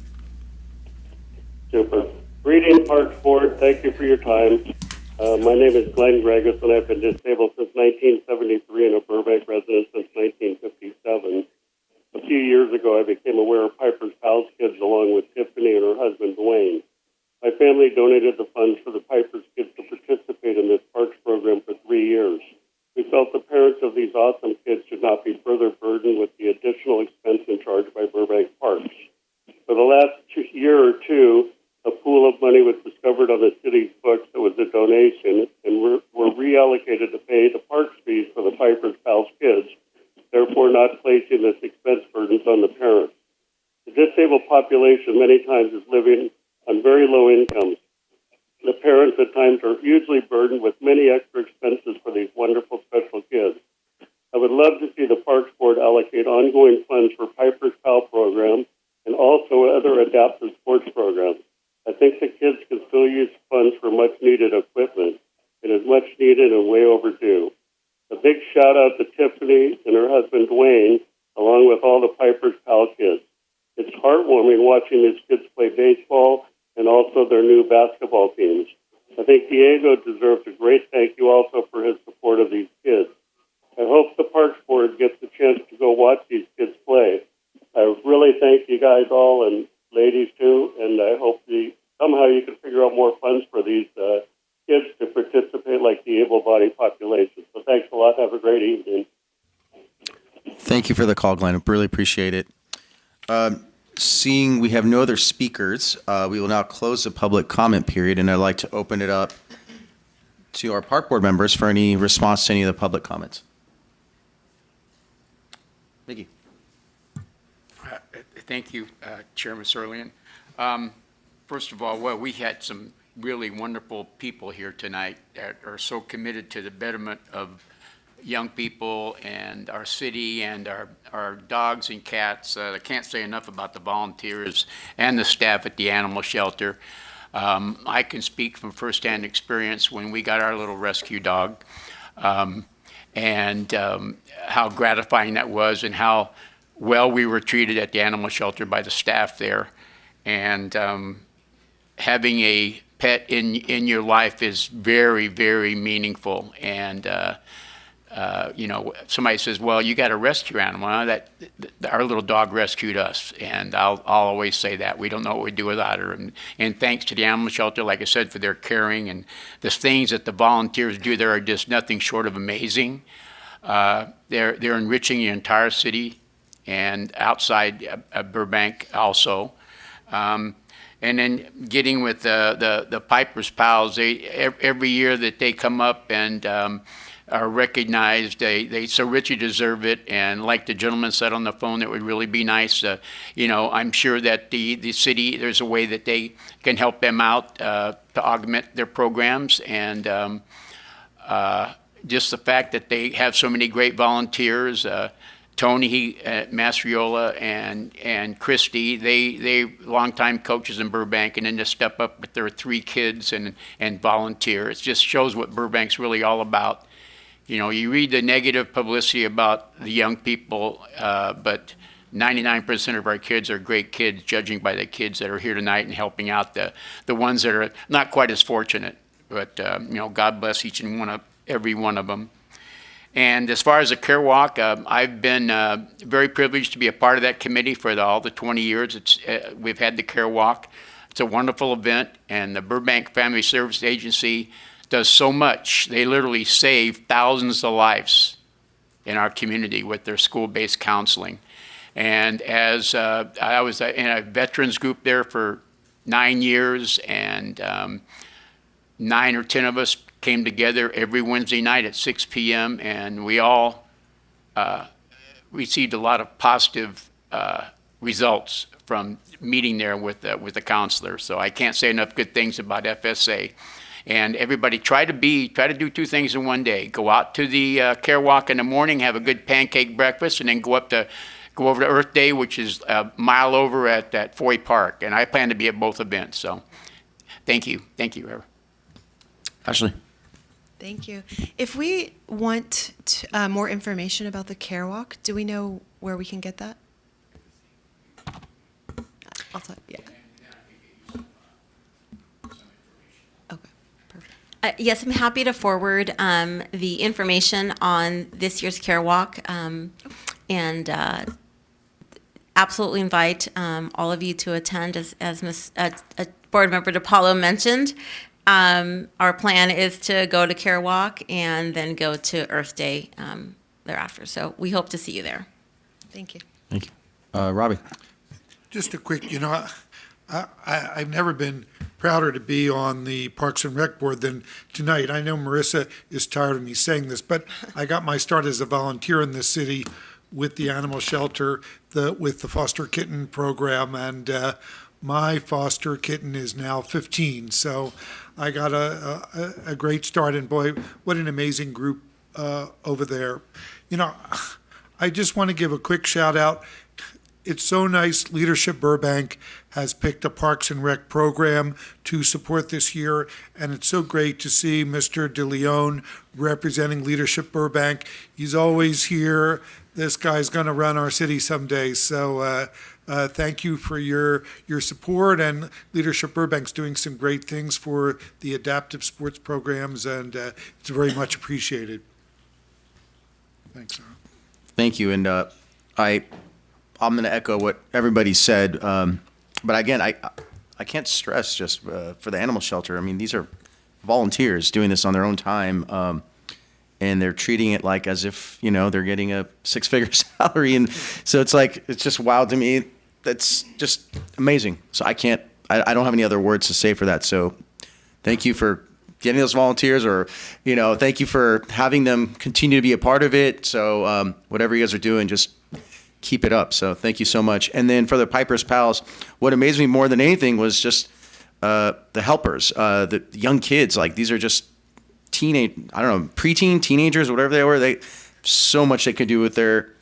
Super. Greetings, Parks Board. Thank you for your time. My name is Glenn Gregus, and I've been disabled since 1973 and a Burbank resident since 1957. A few years ago, I became aware of Piper's Pals Kids along with Tiffany and her husband, Dwayne. My family donated the funds for the Piper's Kids to participate in this parks program for 3 years. We felt the parents of these awesome kids should not be further burdened with the additional expense charged by Burbank Parks. For the last year or two, a pool of money was discovered on the city's books that was a donation and were reallocated to pay the parks fees for the Piper's Pals Kids, therefore not placing this expense burdens on the parents. The disabled population many times is living on very low incomes. The parents at times are hugely burdened with many extra expenses for these wonderful special kids. I would love to see the Parks Board allocate ongoing funds for Piper's Pal program and also other adaptive sports programs. I think the kids can still use funds for much needed equipment. It is much needed and way overdue. A big shout out to Tiffany and her husband Dwayne, along with all the Piper's Pal kids. It's heartwarming watching these kids play baseball and also their new basketball teams. I think Diego deserves a great thank you also for his support of these kids. I hope the Parks Board gets the chance to go watch these kids play. I really thank you guys all and ladies too, and I hope somehow you can figure out more funds for these kids to participate like the able-bodied population. So thanks a lot. Have a great evening. Thank you for the call, Glenn. I really appreciate it. Seeing we have no other speakers, we will now close the public comment period, and I'd like to open it up to our Park Board members for any response to any of the public comments. Mickey. Thank you, Chairman Serlian. First of all, we had some really wonderful people here tonight that are so committed to the betterment of young people and our city and our dogs and cats. I can't say enough about the volunteers and the staff at the animal shelter. I can speak from firsthand experience when we got our little rescue dog and how gratifying that was and how well we were treated at the animal shelter by the staff there. And having a pet in your life is very, very meaningful. And somebody says, well, you got a rescue animal. Our little dog rescued us, and I'll always say that. We don't know what we'd do without her. And thanks to the animal shelter, like I said, for their caring, and the things that the volunteers do there are just nothing short of amazing. They're enriching the entire city and outside Burbank also. And then getting with the Piper's Pals, every year that they come up and are recognized, they so richly deserve it. And like the gentleman said on the phone, it would really be nice. I'm sure that the city, there's a way that they can help them out to augment their programs. And just the fact that they have so many great volunteers Tony Mastriola and Christy, they longtime coaches in Burbank, and then to step up with their 3 kids and volunteer. It just shows what Burbank's really all about. You know, you read the negative publicity about the young people, but 99% of our kids are great kids, judging by the kids that are here tonight and helping out the ones that are not quite as fortunate. But, you know, God bless each and every one of them. And as far as the Care Walk, I've been very privileged to be a part of that committee for all the 20 years we've had the Care Walk. It's a wonderful event, and the Burbank Family Service Agency does so much. They literally save thousands of lives in our community with their school-based counseling. And as I was in a veterans group there for 9 years, and 9 or 10 of us came together every Wednesday night at 6 p.m., and we all received a lot of positive results from meeting there with the counselor. So I can't say enough good things about FSA. And everybody try to do 2 things in one day. Go out to the Care Walk in the morning, have a good pancake breakfast, and then go over to Earth Day, which is a mile over at Foy Park. And I plan to be at both events. So thank you. Thank you, Reverend. Ashley. Thank you. If we want more information about the Care Walk, do we know where we can get that? I'll talk, yeah. Okay, perfect. Yes, I'm happy to forward the information on this year's Care Walk, and absolutely invite all of you to attend. As Board Member DiPaolo mentioned, our plan is to go to Care Walk and then go to Earth Day thereafter. So we hope to see you there. Thank you. Thank you. Robbie. Just a quick, you know, I've never been prouder to be on the Parks and Rec Board than tonight. I know Marissa is tired of me saying this, but I got my start as a volunteer in this city with the animal shelter, with the foster kitten program, and my foster kitten is now 15. So I got a great start, and boy, what an amazing group over there. You know, I just want to give a quick shout out. It's so nice Leadership Burbank has picked a Parks and Rec program to support this year, and it's so great to see Mr. De Leon representing Leadership Burbank. He's always here. This guy's going to run our city someday. So thank you for your support, and Leadership Burbank's doing some great things for the adaptive sports programs, and it's very much appreciated. Thanks, Sarah. Thank you. And I'm going to echo what everybody said. But again, I can't stress just for the animal shelter. I mean, these are volunteers doing this on their own time. And they're treating it like as if, you know, they're getting a 6-figure salary. And so it's like, it's just wild to me. That's just amazing. So I don't have any other words to say for that. So thank you for getting those volunteers, or, you know, thank you for having them continue to be a part of it. So whatever you guys are doing, just keep it up. So thank you so much. And then for the Piper's Pals, what amazed me more than anything was just the helpers, the young kids. Like, these are just preteen, teenagers, whatever they were. They so much they could do with their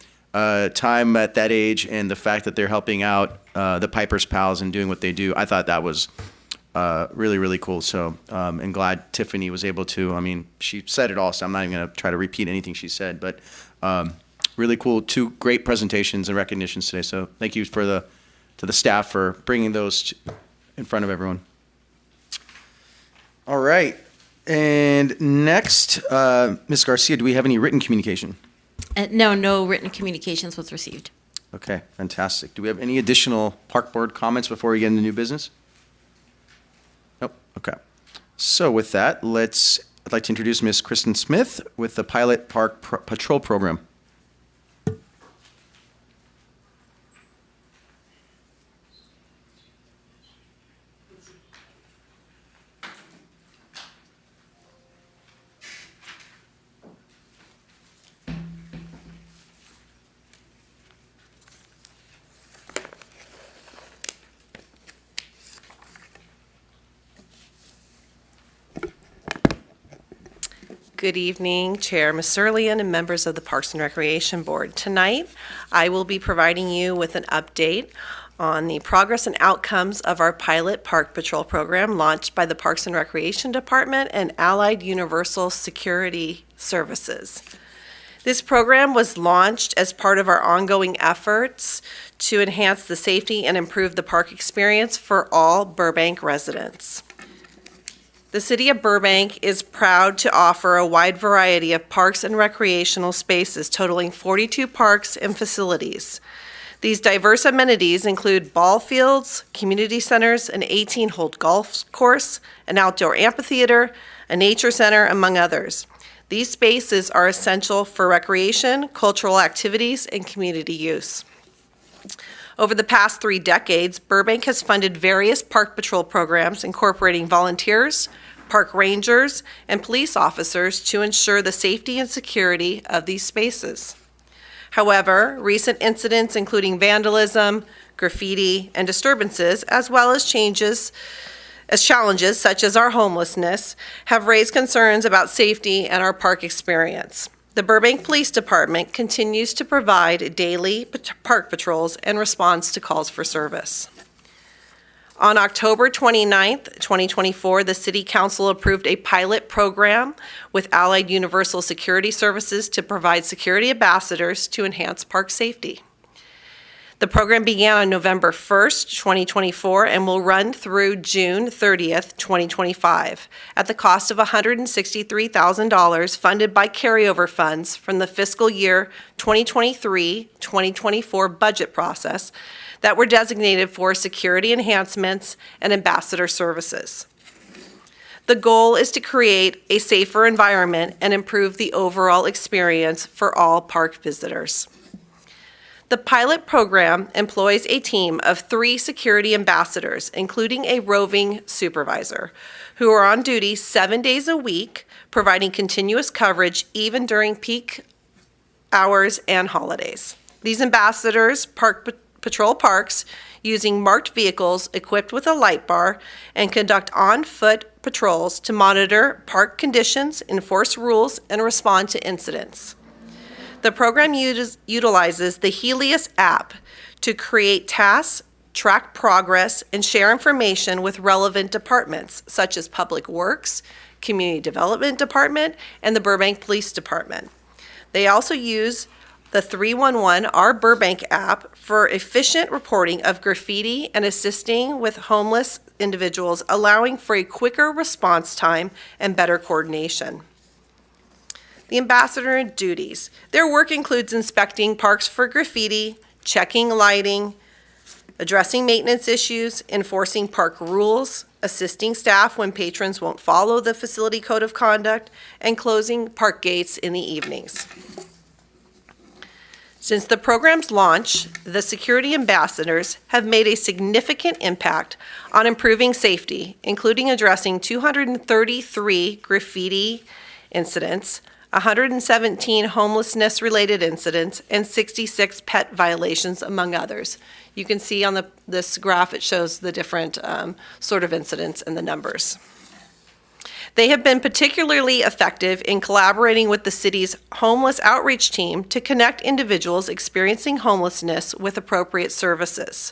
time at that age, and the fact that they're helping out the Piper's Pals and doing what they do. I thought that was really, really cool. So and glad Tiffany was able to. I mean, she said it all, so I'm not even going to try to repeat anything she said. But really cool, 2 great presentations and recognitions today. So thank you to the staff for bringing those in front of everyone. All right. And next, Ms. Garcia, do we have any written communication? No written communications was received. Okay, fantastic. Do we have any additional park board comments before we get into new business? Nope. Okay. So with that, I'd like to introduce Ms. Kristen Smith with the Pilot Park Patrol Program. Good evening, Chair Masurlian and members of the Parks and Recreation Board. Tonight, I will be providing you with an update on the progress and outcomes of our pilot Park Patrol program launched by the Parks and Recreation Department and Allied Universal Security Services. This program was launched as part of our ongoing efforts to enhance the safety and improve the park experience for all Burbank residents. The City of Burbank is proud to offer a wide variety of parks and recreational spaces totaling 42 parks and facilities. These diverse amenities include ball fields, community centers, an 18-hole golf course, an outdoor amphitheater, a nature center, among others. These spaces are essential for recreation, cultural activities, and community use. Over the past 3 decades, Burbank has funded various Park Patrol programs incorporating volunteers, park rangers, and police officers to ensure the safety and security of these spaces. However, recent incidents including vandalism, graffiti, and disturbances, as well as challenges such as our homelessness, have raised concerns about safety and our park experience. The Burbank Police Department continues to provide daily park patrols and responds to calls for service. On October 29th, 2024, the City Council approved a pilot program with Allied Universal Security Services to provide security ambassadors to enhance park safety. The program began on November 1st, 2024, and will run through June 30th, 2025, at the cost of $163,000 funded by carryover funds from the fiscal year 2023-2024 budget process that were designated for security enhancements and ambassador services. The goal is to create a safer environment and improve the overall experience for all park visitors. The pilot program employs a team of 3 security ambassadors, including a roving supervisor, who are on duty 7 days a week, providing continuous coverage even during peak hours and holidays. These ambassadors patrol parks using marked vehicles equipped with a light bar and conduct on-foot patrols to monitor park conditions, enforce rules, and respond to incidents. The program utilizes the Helios app to create tasks, track progress, and share information with relevant departments such as Public Works, Community Development Department, and the Burbank Police Department. They also use the 311 Our Burbank app for efficient reporting of graffiti and assisting with homeless individuals, allowing for a quicker response time and better coordination. The ambassador duties. Their work includes inspecting parks for graffiti, checking lighting, addressing maintenance issues, enforcing park rules, assisting staff when patrons won't follow the facility code of conduct, and closing park gates in the evenings. Since the program's launch, the security ambassadors have made a significant impact on improving safety, including addressing 233 graffiti incidents, 117 homelessness-related incidents, and 66 pet violations, among others. You can see on this graph, it shows the different sort of incidents and the numbers. They have been particularly effective in collaborating with the city's homeless outreach team to connect individuals experiencing homelessness with appropriate services.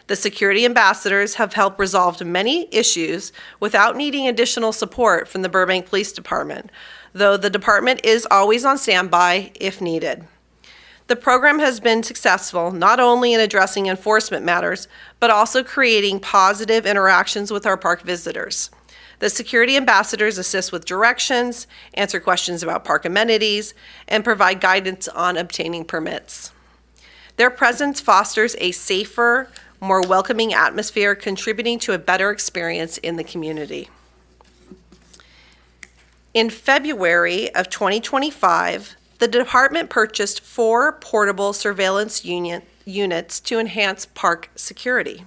The security ambassadors have helped resolve many issues without needing additional support from the Burbank Police Department, though the department is always on standby if needed. The program has been successful not only in addressing enforcement matters, but also creating positive interactions with our park visitors. The security ambassadors assist with directions, answer questions about park amenities, and provide guidance on obtaining permits. Their presence fosters a safer, more welcoming atmosphere, contributing to a better experience in the community. In February of 2025, the department purchased 4 portable surveillance units to enhance park security.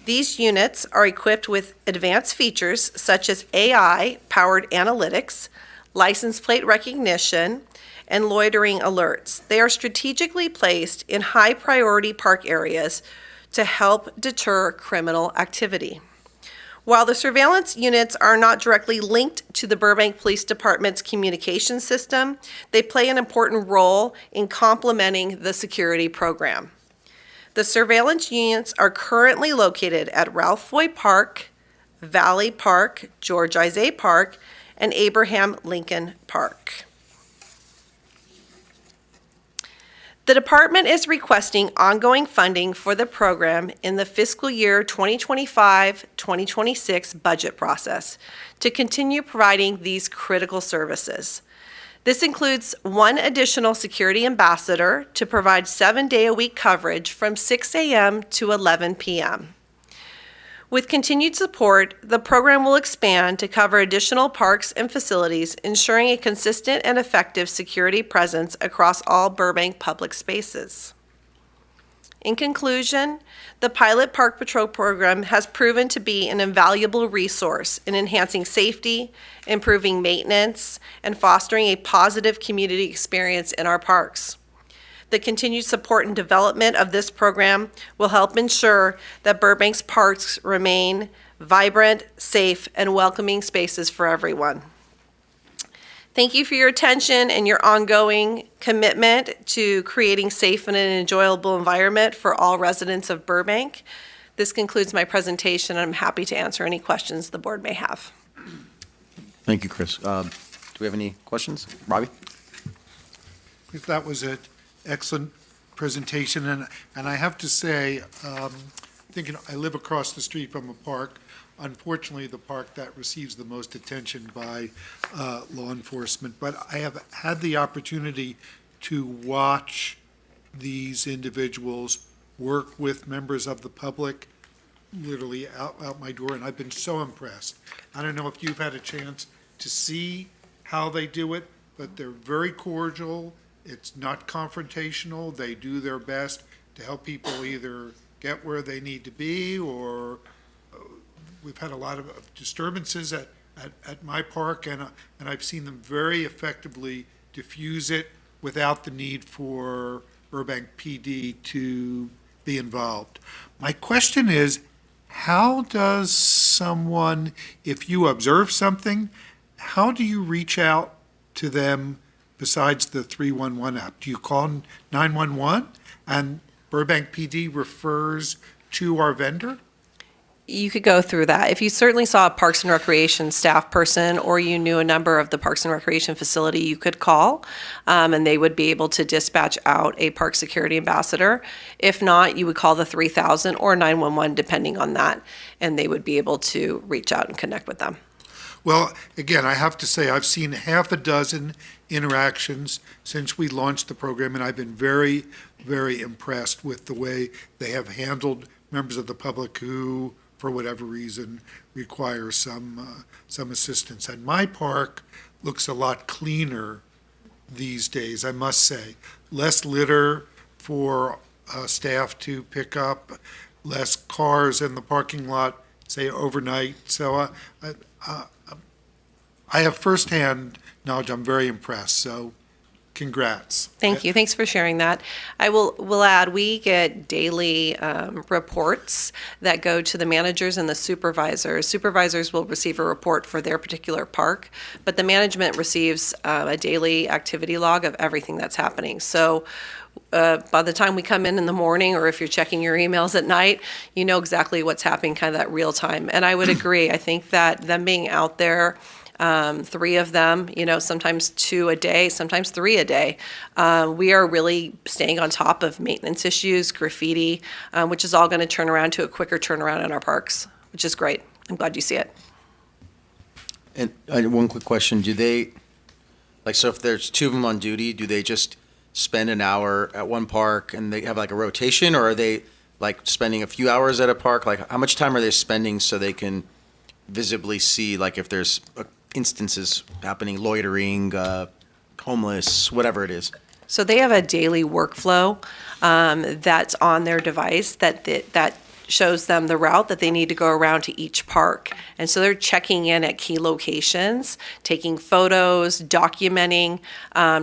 These units are equipped with advanced features such as AI-powered analytics, license plate recognition, and loitering alerts. They are strategically placed in high-priority park areas to help deter criminal activity. While the surveillance units are not directly linked to the Burbank Police Department's communication system, they play an important role in complementing the security program. The surveillance units are currently located at Ralph Foy Park, Valley Park, George Isay Park, and Abraham Lincoln Park. The department is requesting ongoing funding for the program in the fiscal year 2025-2026 budget process to continue providing these critical services. This includes one additional security ambassador to provide 7-day-a-week coverage from 6 a.m. to 11 p.m. With continued support, the program will expand to cover additional parks and facilities, ensuring a consistent and effective security presence across all Burbank public spaces. In conclusion, the Pilot Park Patrol program has proven to be an invaluable resource in enhancing safety, improving maintenance, and fostering a positive community experience in our parks. The continued support and development of this program will help ensure that Burbank's parks remain vibrant, safe, and welcoming spaces for everyone. Thank you for your attention and your ongoing commitment to creating safe and an enjoyable environment for all residents of Burbank. This concludes my presentation, and I'm happy to answer any questions the board may have. Thank you, Chris. Do we have any questions? Robbie? That was an excellent presentation, and I have to say, thinking I live across the street from a park, unfortunately the park that receives the most attention by law enforcement, but I have had the opportunity to watch these individuals work with members of the public literally out my door, and I've been so impressed. I don't know if you've had a chance to see how they do it, but they're very cordial. It's not confrontational. They do their best to help people either get where they need to be, or we've had a lot of disturbances at my park, and I've seen them very effectively diffuse it without the need for Burbank PD to be involved. My question is, how does someone, if you observe something, how do you reach out to them besides the 311 app? Do you call 911 and Burbank PD refers to our vendor? You could go through that. If you certainly saw a Parks and Recreation staff person, or you knew a number of the Parks and Recreation facility, you could call, and they would be able to dispatch out a park security ambassador. If not, you would call the 3000 or 911, depending on that, and they would be able to reach out and connect with them. Well, again, I have to say, I've seen half a dozen interactions since we launched the program, and I've been very, very impressed with the way they have handled members of the public who, for whatever reason, require some assistance. And my park looks a lot cleaner these days, I must say. Less litter for staff to pick up, less cars in the parking lot, say, overnight. So I have firsthand knowledge. I'm very impressed. So congrats. Thank you. Thanks for sharing that. I will add, we get daily reports that go to the managers and the supervisors. Supervisors will receive a report for their particular park, but the management receives a daily activity log of everything that's happening. So by the time we come in the morning, or if you're checking your emails at night, you know exactly what's happening, kind of that real time. And I would agree. I think that them being out there, 3 of them, sometimes 2 a day, sometimes 3 a day. We are really staying on top of maintenance issues, graffiti, which is all going to turn around to a quicker turnaround in our parks, which is great. I'm glad you see it. And one quick question, do they, so if there's 2 of them on duty, do they just spend an hour at one park and they have a rotation, or are they spending a few hours at a park? How much time are they spending so they can visibly see if there's instances happening, loitering, homeless, whatever it is? So they have a daily workflow that's on their device that shows them the route that they need to go around to each park. And so they're checking in at key locations, taking photos, documenting,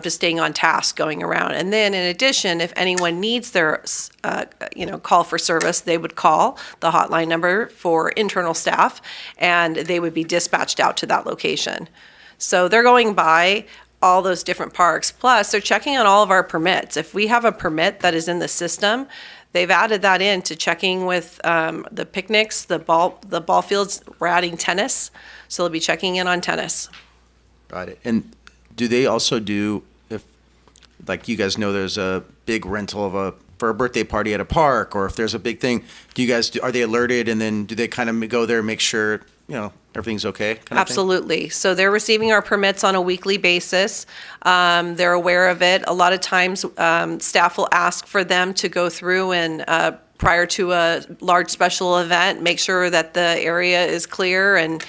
just staying on task going around. And then in addition, if anyone needs their, call for service, they would call the hotline number for internal staff, and they would be dispatched out to that location. So they're going by all those different parks. Plus, they're checking on all of our permits. If we have a permit that is in the system, they've added that in to checking with the picnics, the ball fields. We're adding tennis, so they'll be checking in on tennis. Got it. And do they also do, if, like you guys know, there's a big rental for a birthday party at a park, or if there's a big thing, are they alerted, and then do they kind of go there and make sure, everything's okay? Kind of thing? Absolutely. So they're receiving our permits on a weekly basis. They're aware of it. A lot of times, staff will ask for them to go through and prior to a large special event, make sure that the area is clear and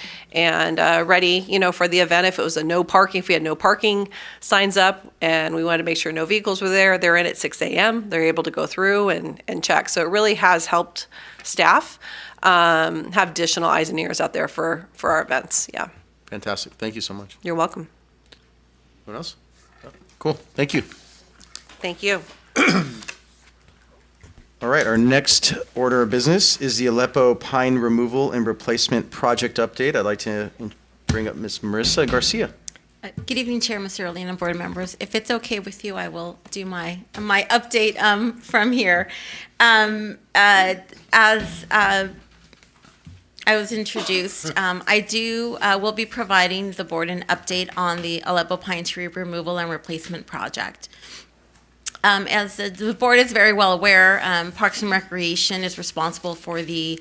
ready, for the event. If it was a no parking, if we had no parking signs up and we wanted to make sure no vehicles were there, they're in at 6 a.m. They're able to go through and check. So it really has helped staff have additional eyes and ears out there for our events. Yeah. Fantastic. Thank you so much. You're welcome. What else? Cool. Thank you. Thank you. All right, our next order of business is the Aleppo Pine Removal and Replacement Project Update. I'd like to bring up Ms. Marissa Garcia. Good evening, Chair, Mr. Early, and board members. If it's okay with you, I will do my update from here. As I was introduced, I will be providing the board an update on the Aleppo Pine Tree Removal and Replacement Project. As the board is very well aware, Parks and Recreation is responsible for the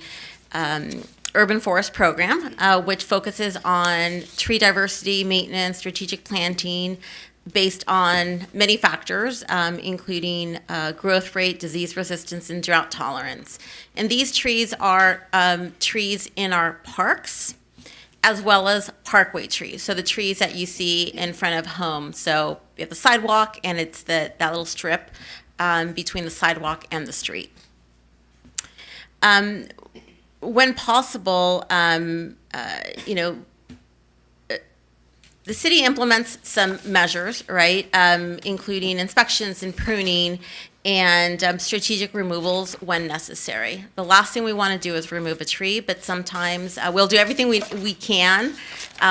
Urban Forest Program, which focuses on tree diversity, maintenance, strategic planting, based on many factors, including growth rate, disease resistance, and drought tolerance. And these trees are trees in our parks, as well as parkway trees. So the trees that you see in front of homes. So we have the sidewalk, and it's that little strip between the sidewalk and the street. When possible, the city implements some measures, right, including inspections and pruning and strategic removals when necessary. The last thing we want to do is remove a tree, but sometimes we'll do everything we can,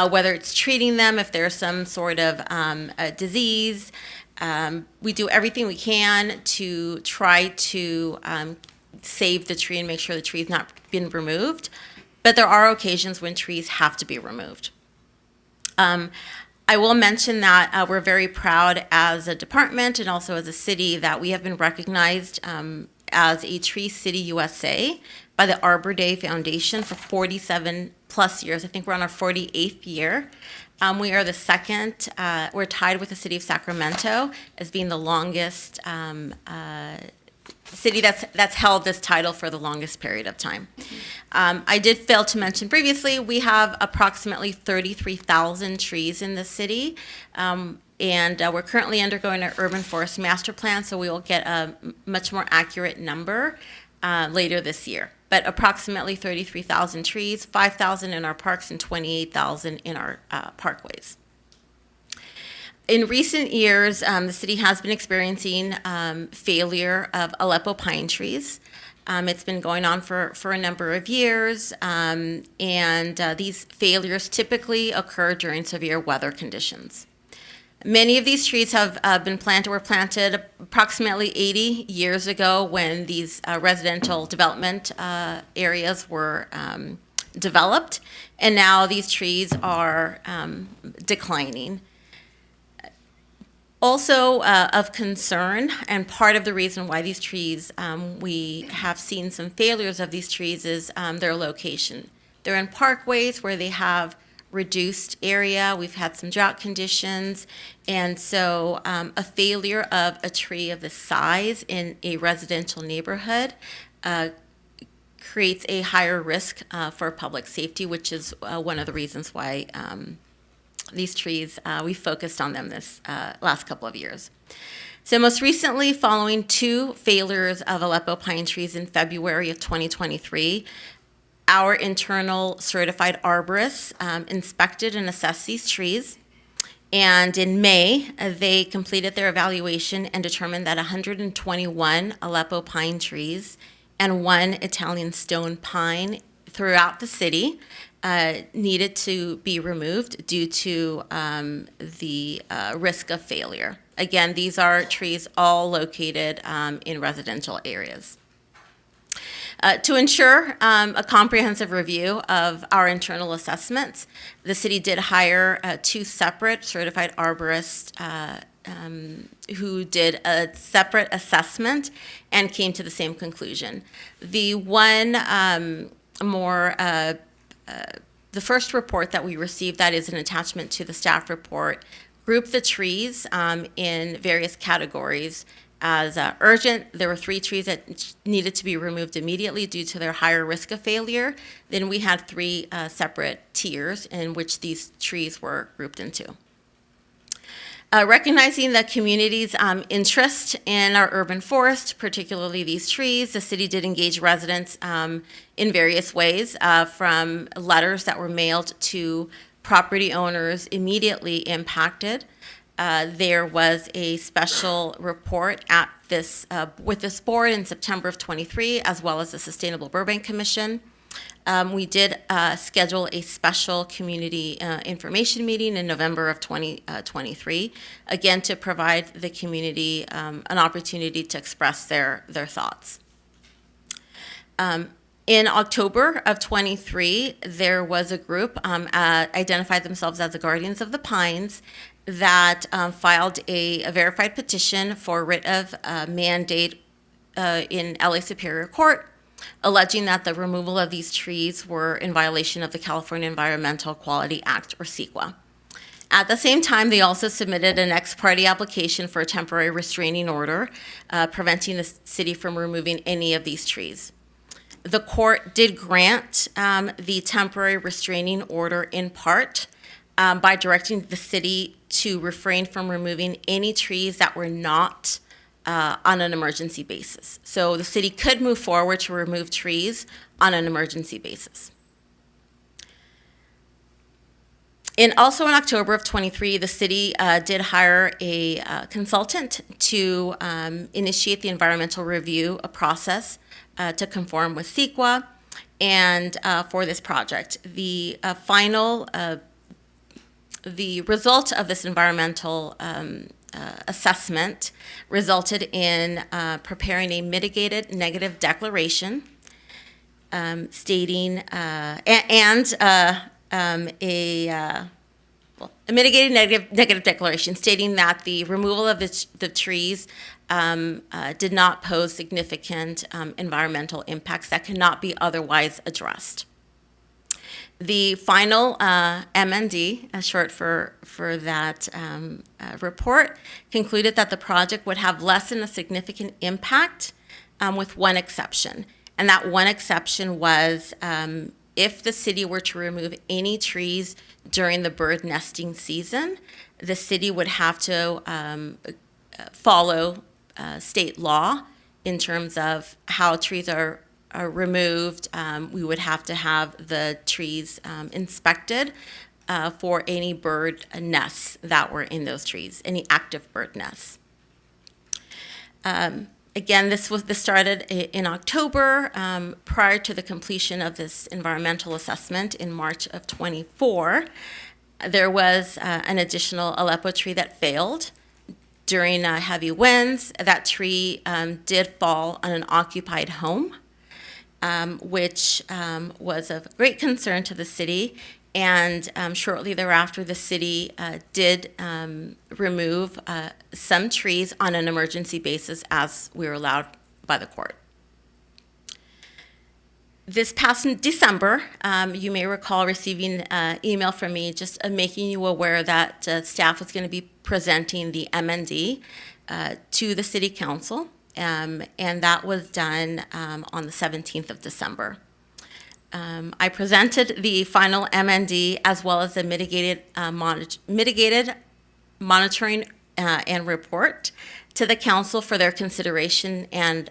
whether it's treating them if there's some sort of a disease. We do everything we can to try to save the tree and make sure the tree's not been removed, but there are occasions when trees have to be removed. I will mention that we're very proud as a department and also as a city that we have been recognized as a Tree City USA by the Arbor Day Foundation for 47 plus years. I think we're on our 48th year. We are the second, we're tied with the city of Sacramento as being the longest city that's held this title for the longest period of time. I did fail to mention previously, we have approximately 33,000 trees in the city, and we're currently undergoing an urban forest master plan, so we will get a much more accurate number later this year. But approximately 33,000 trees, 5,000 in our parks, and 28,000 in our parkways. In recent years, the city has been experiencing failure of Aleppo pine trees. It's been going on for a number of years, and these failures typically occur during severe weather conditions. Many of these trees were planted approximately 80 years ago when these residential development areas were developed, and now these trees are declining. Also of concern, and part of the reason why these trees, we have seen some failures of these trees is their location. They're in parkways where they have reduced area. We've had some drought conditions, and so a failure of a tree of this size in a residential neighborhood creates a higher risk for public safety, which is one of the reasons why these trees, we focused on them this last couple of years. So most recently, following 2 failures of Aleppo pine trees in February of 2023, our internal certified arborists inspected and assessed these trees. And in May, they completed their evaluation and determined that 121 Aleppo pine trees and 1 Italian stone pine throughout the city needed to be removed due to the risk of failure. Again, these are trees all located in residential areas. To ensure a comprehensive review of our internal assessments, the city did hire 2 separate certified arborists who did a separate assessment and came to the same conclusion. The first report that we received, that is an attachment to the staff report, grouped the trees in various categories as urgent. There were 3 trees that needed to be removed immediately due to their higher risk of failure. Then we had 3 separate tiers in which these trees were grouped into. Recognizing the community's interest in our urban forest, particularly these trees, the city did engage residents in various ways, from letters that were mailed to property owners immediately impacted. There was a special report at with this board in September of 23, as well as the Sustainable Burbank Commission. We did schedule a special community information meeting in November of 2023, again to provide the community an opportunity to express their thoughts. In October of 23, there was a group identified themselves as the Guardians of the Pines that filed a verified petition for writ of mandate in LA Superior Court, alleging that the removal of these trees were in violation of the California Environmental Quality Act, or CEQA. At the same time, they also submitted an ex parte application for a temporary restraining order, preventing the city from removing any of these trees. The court did grant the temporary restraining order in part by directing the city to refrain from removing any trees that were not on an emergency basis. So the city could move forward to remove trees on an emergency basis. Also in October of 23, the city did hire a consultant to initiate the environmental review process to conform with CEQA and for this project. The result of this environmental assessment resulted in preparing a mitigated negative declaration stating a mitigated negative declaration stating that the removal of the trees did not pose significant environmental impacts that cannot be otherwise addressed. The final MND, short for that report, concluded that the project would have less than a significant impact with one exception. And that one exception was if the city were to remove any trees during the bird nesting season, the city would have to follow state law in terms of how trees are removed. We would have to have the trees inspected for any bird nests that were in those trees, any active bird nests. Again, this started in October prior to the completion of this environmental assessment in March of 24. There was an additional Aleppo tree that failed during heavy winds. That tree did fall on an occupied home, which was of great concern to the city. And shortly thereafter, the city did remove some trees on an emergency basis as we were allowed by the court. This past December, you may recall receiving an email from me just making you aware that staff was going to be presenting the MND to the City Council, and that was done on the 17th of December. I presented the final MND as well as the mitigated monitoring and report to the council for their consideration and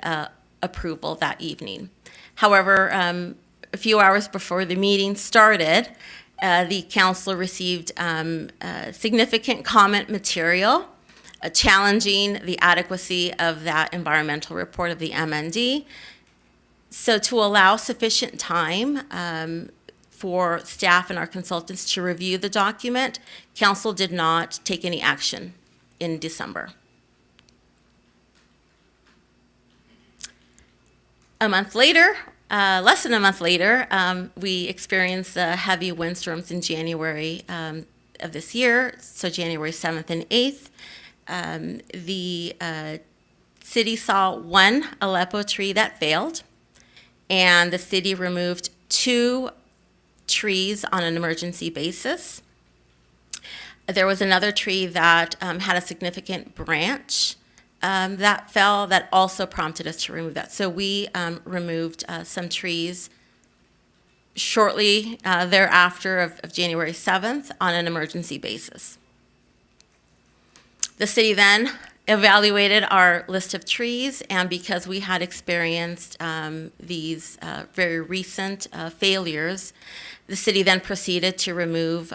approval that evening. However, a few hours before the meeting started, the council received significant comment material challenging the adequacy of that environmental report of the MND. So to allow sufficient time for staff and our consultants to review the document, council did not take any action in December. A month later, less than a month later, we experienced heavy windstorms in January of this year, so January 7th and 8th. The city saw one Aleppo tree that failed, and the city removed 2 trees on an emergency basis. There was another tree that had a significant branch that fell that also prompted us to remove that. So we removed some trees shortly thereafter of January 7th on an emergency basis. The city then evaluated our list of trees, and because we had experienced these very recent failures, the city then proceeded to remove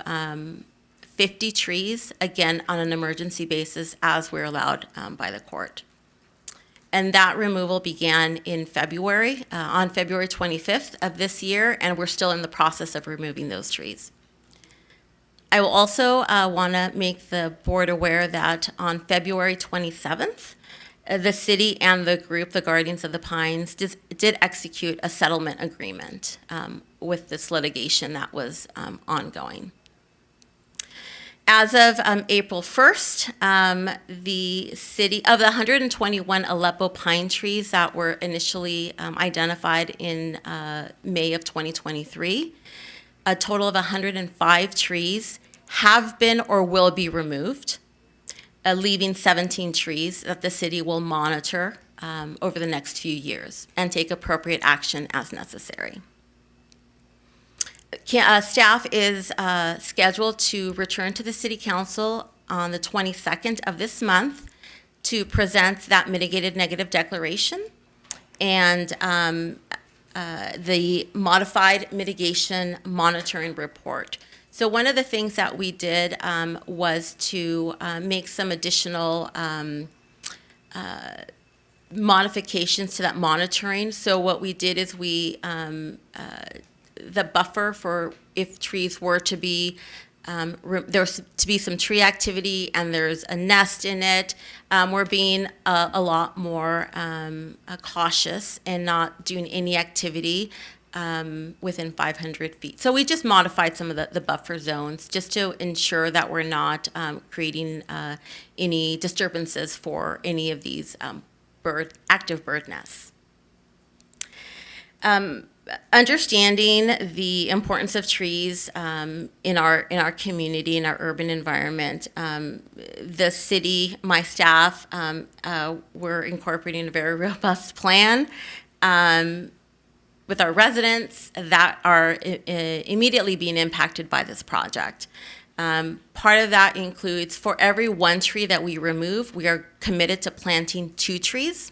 50 trees, again on an emergency basis as we're allowed by the court. And that removal began in February, on February 25th of this year, and we're still in the process of removing those trees. I will also want to make the board aware that on February 27th, the city and the group, the Guardians of the Pines, did execute a settlement agreement with this litigation that was ongoing. As of April 1st, the city, of the 121 Aleppo pine trees that were initially identified in May of 2023, a total of 105 trees have been or will be removed, leaving 17 trees that the city will monitor over the next few years and take appropriate action as necessary. Staff is scheduled to return to the City Council on the 22nd of this month to present that mitigated negative declaration and the modified mitigation monitoring report. So one of the things that we did was to make some additional modifications to that monitoring. So what we did is we the buffer for if trees were to be, there's to be some tree activity and there's a nest in it, we're being a lot more cautious and not doing any activity within 500 feet. So we just modified some of the buffer zones just to ensure that we're not creating any disturbances for any of these active bird nests. Understanding the importance of trees in our community, in our urban environment, the city, my staff, we're incorporating a very robust plan with our residents that are immediately being impacted by this project. Part of that includes for every 1 tree that we remove, we are committed to planting 2 trees.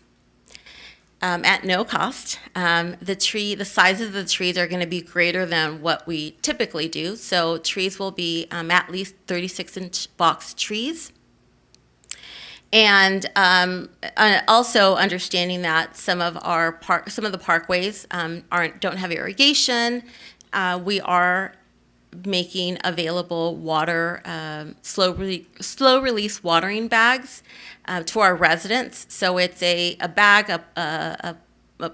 At no cost. The sizes of the trees are going to be greater than what we typically do. So trees will be at least 36-inch box trees. And also understanding that some of the parkways don't have irrigation. We are making available water, slow release watering bags to our residents. So it's a bag, a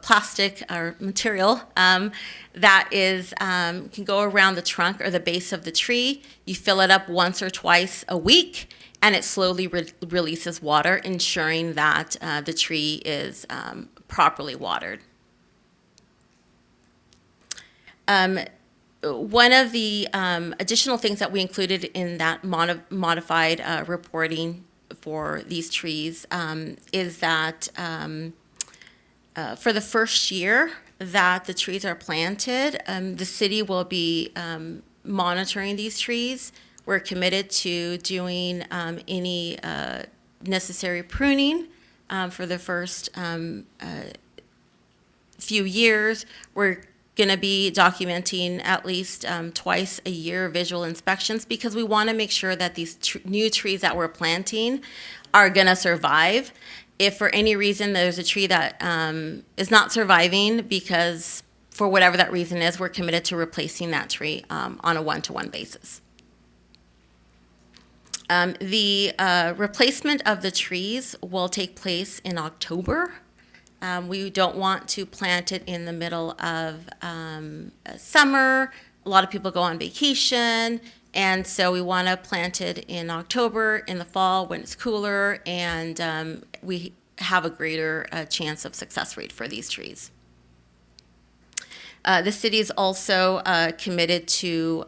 plastic or material that is can go around the trunk or the base of the tree. You fill it up once or twice a week, and it slowly releases water, ensuring that the tree is properly watered. One of the additional things that we included in that modified reporting for these trees is that for the first year that the trees are planted, the city will be monitoring these trees. We're committed to doing any necessary pruning for the first few years. We're going to be documenting at least twice a year visual inspections because we want to make sure that these new trees that we're planting are going to survive. If for any reason there's a tree that is not surviving because for whatever that reason is, we're committed to replacing that tree on a one-to-one basis. The replacement of the trees will take place in October. We don't want to plant it in the middle of summer. A lot of people go on vacation, and so we want to plant it in October, in the fall when it's cooler, and we have a greater chance of success rate for these trees. The city is also committed to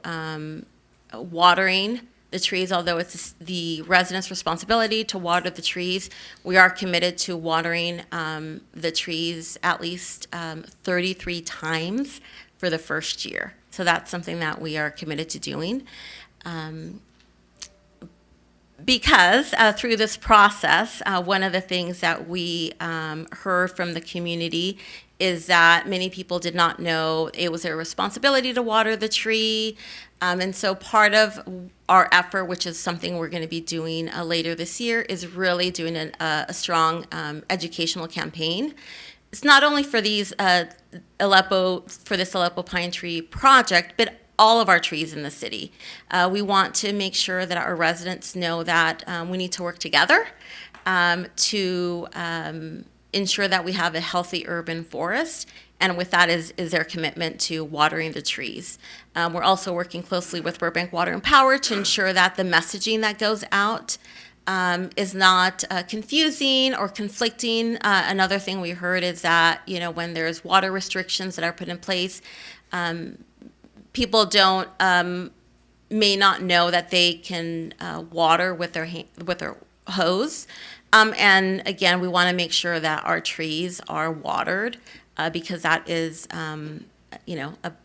watering the trees, although it's the residents' responsibility to water the trees. We are committed to watering the trees at least 33 times for the first year. So that's something that we are committed to doing. Because through this process, one of the things that we heard from the community is that many people did not know it was their responsibility to water the tree. And so part of our effort, which is something we're going to be doing later this year, is really doing a strong educational campaign. It's not only for these this Aleppo Pine Tree project, but all of our trees in the city. We want to make sure that our residents know that we need to work together to ensure that we have a healthy urban forest, and with that is their commitment to watering the trees. We're also working closely with Burbank Water and Power to ensure that the messaging that goes out is not confusing or conflicting. Another thing we heard is that, when there's water restrictions that are put in place, people may not know that they can water with their hose. And again, we want to make sure that our trees are watered because that is, a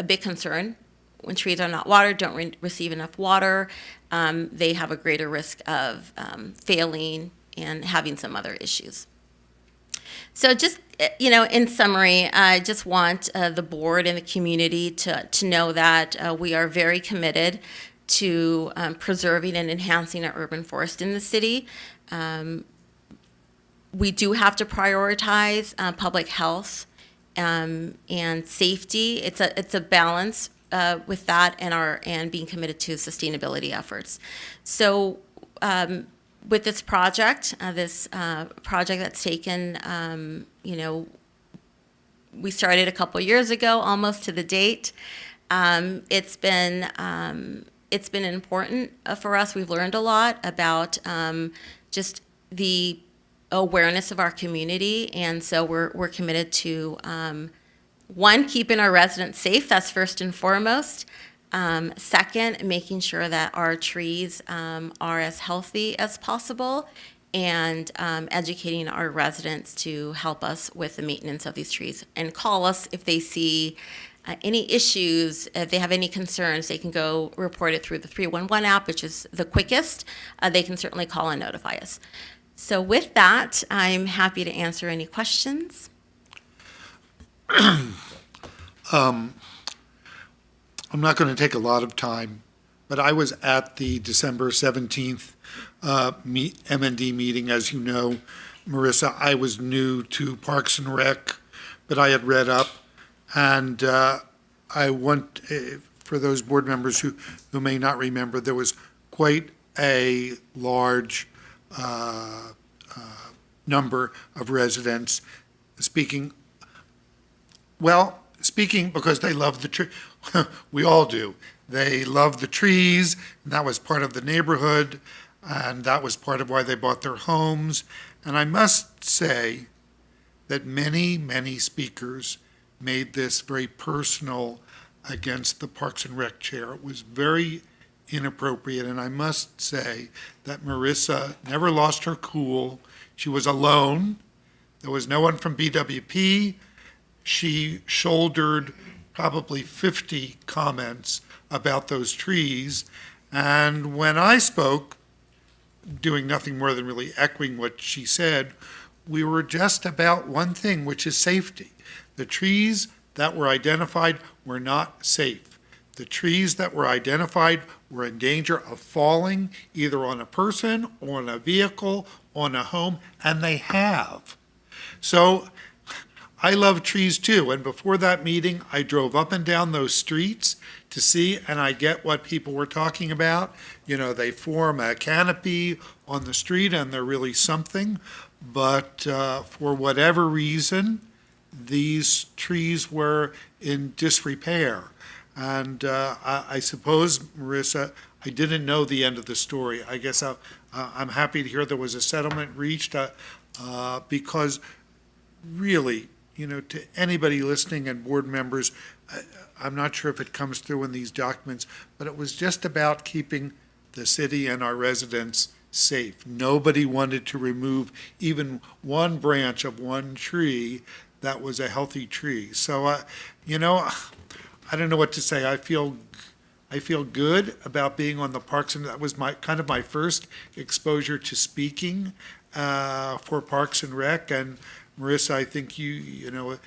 big concern. When trees are not watered, don't receive enough water, they have a greater risk of failing and having some other issues. So just, in summary, I just want the board and the community to know that we are very committed to preserving and enhancing our urban forest in the city. We do have to prioritize public health and safety. It's a balance with that and being committed to sustainability efforts. So with this project that's taken, we started a couple years ago, almost to the date. It's been important for us. We've learned a lot about just the awareness of our community, and so we're committed to one, keeping our residents safe. That's first and foremost. Second, making sure that our trees are as healthy as possible, and educating our residents to help us with the maintenance of these trees. And call us if they see any issues. If they have any concerns, they can go report it through the 311 app, which is the quickest. They can certainly call and notify us. So with that, I'm happy to answer any questions. I'm not going to take a lot of time, but I was at the December 17th M&D meeting. As you know, Marissa, I was new to Parks and Rec, but I had read up, and I want, for those board members who may not remember, there was quite a large number of residents speaking because they love the tree. We all do. They love the trees, and that was part of the neighborhood, and that was part of why they bought their homes. And I must say that many, many speakers made this very personal against the Parks and Rec chair. It was very inappropriate, and I must say that Marissa never lost her cool. She was alone. There was no one from BWP. She shouldered probably 50 comments about those trees, and when I spoke, doing nothing more than really echoing what she said, we were just about one thing, which is safety. The trees that were identified were not safe. The trees that were identified were in danger of falling either on a person, on a vehicle, on a home, and they have. So I love trees too, and before that meeting, I drove up and down those streets to see, and I get what people were talking about. You know, they form a canopy on the street and they're really something, but for whatever reason, these trees were in disrepair. And I suppose, Marissa, I didn't know the end of the story. I guess I'm happy to hear there was a settlement reached because really, you know, to anybody listening and board members, I'm not sure if it comes through in these documents, but it was just about keeping the city and our residents safe. Nobody wanted to remove even one branch of one tree that was a healthy tree. So, you know, I don't know what to say. I feel good about being on the Parks, and that was my first exposure to speaking for Parks and Rec. And Marissa, I think you know,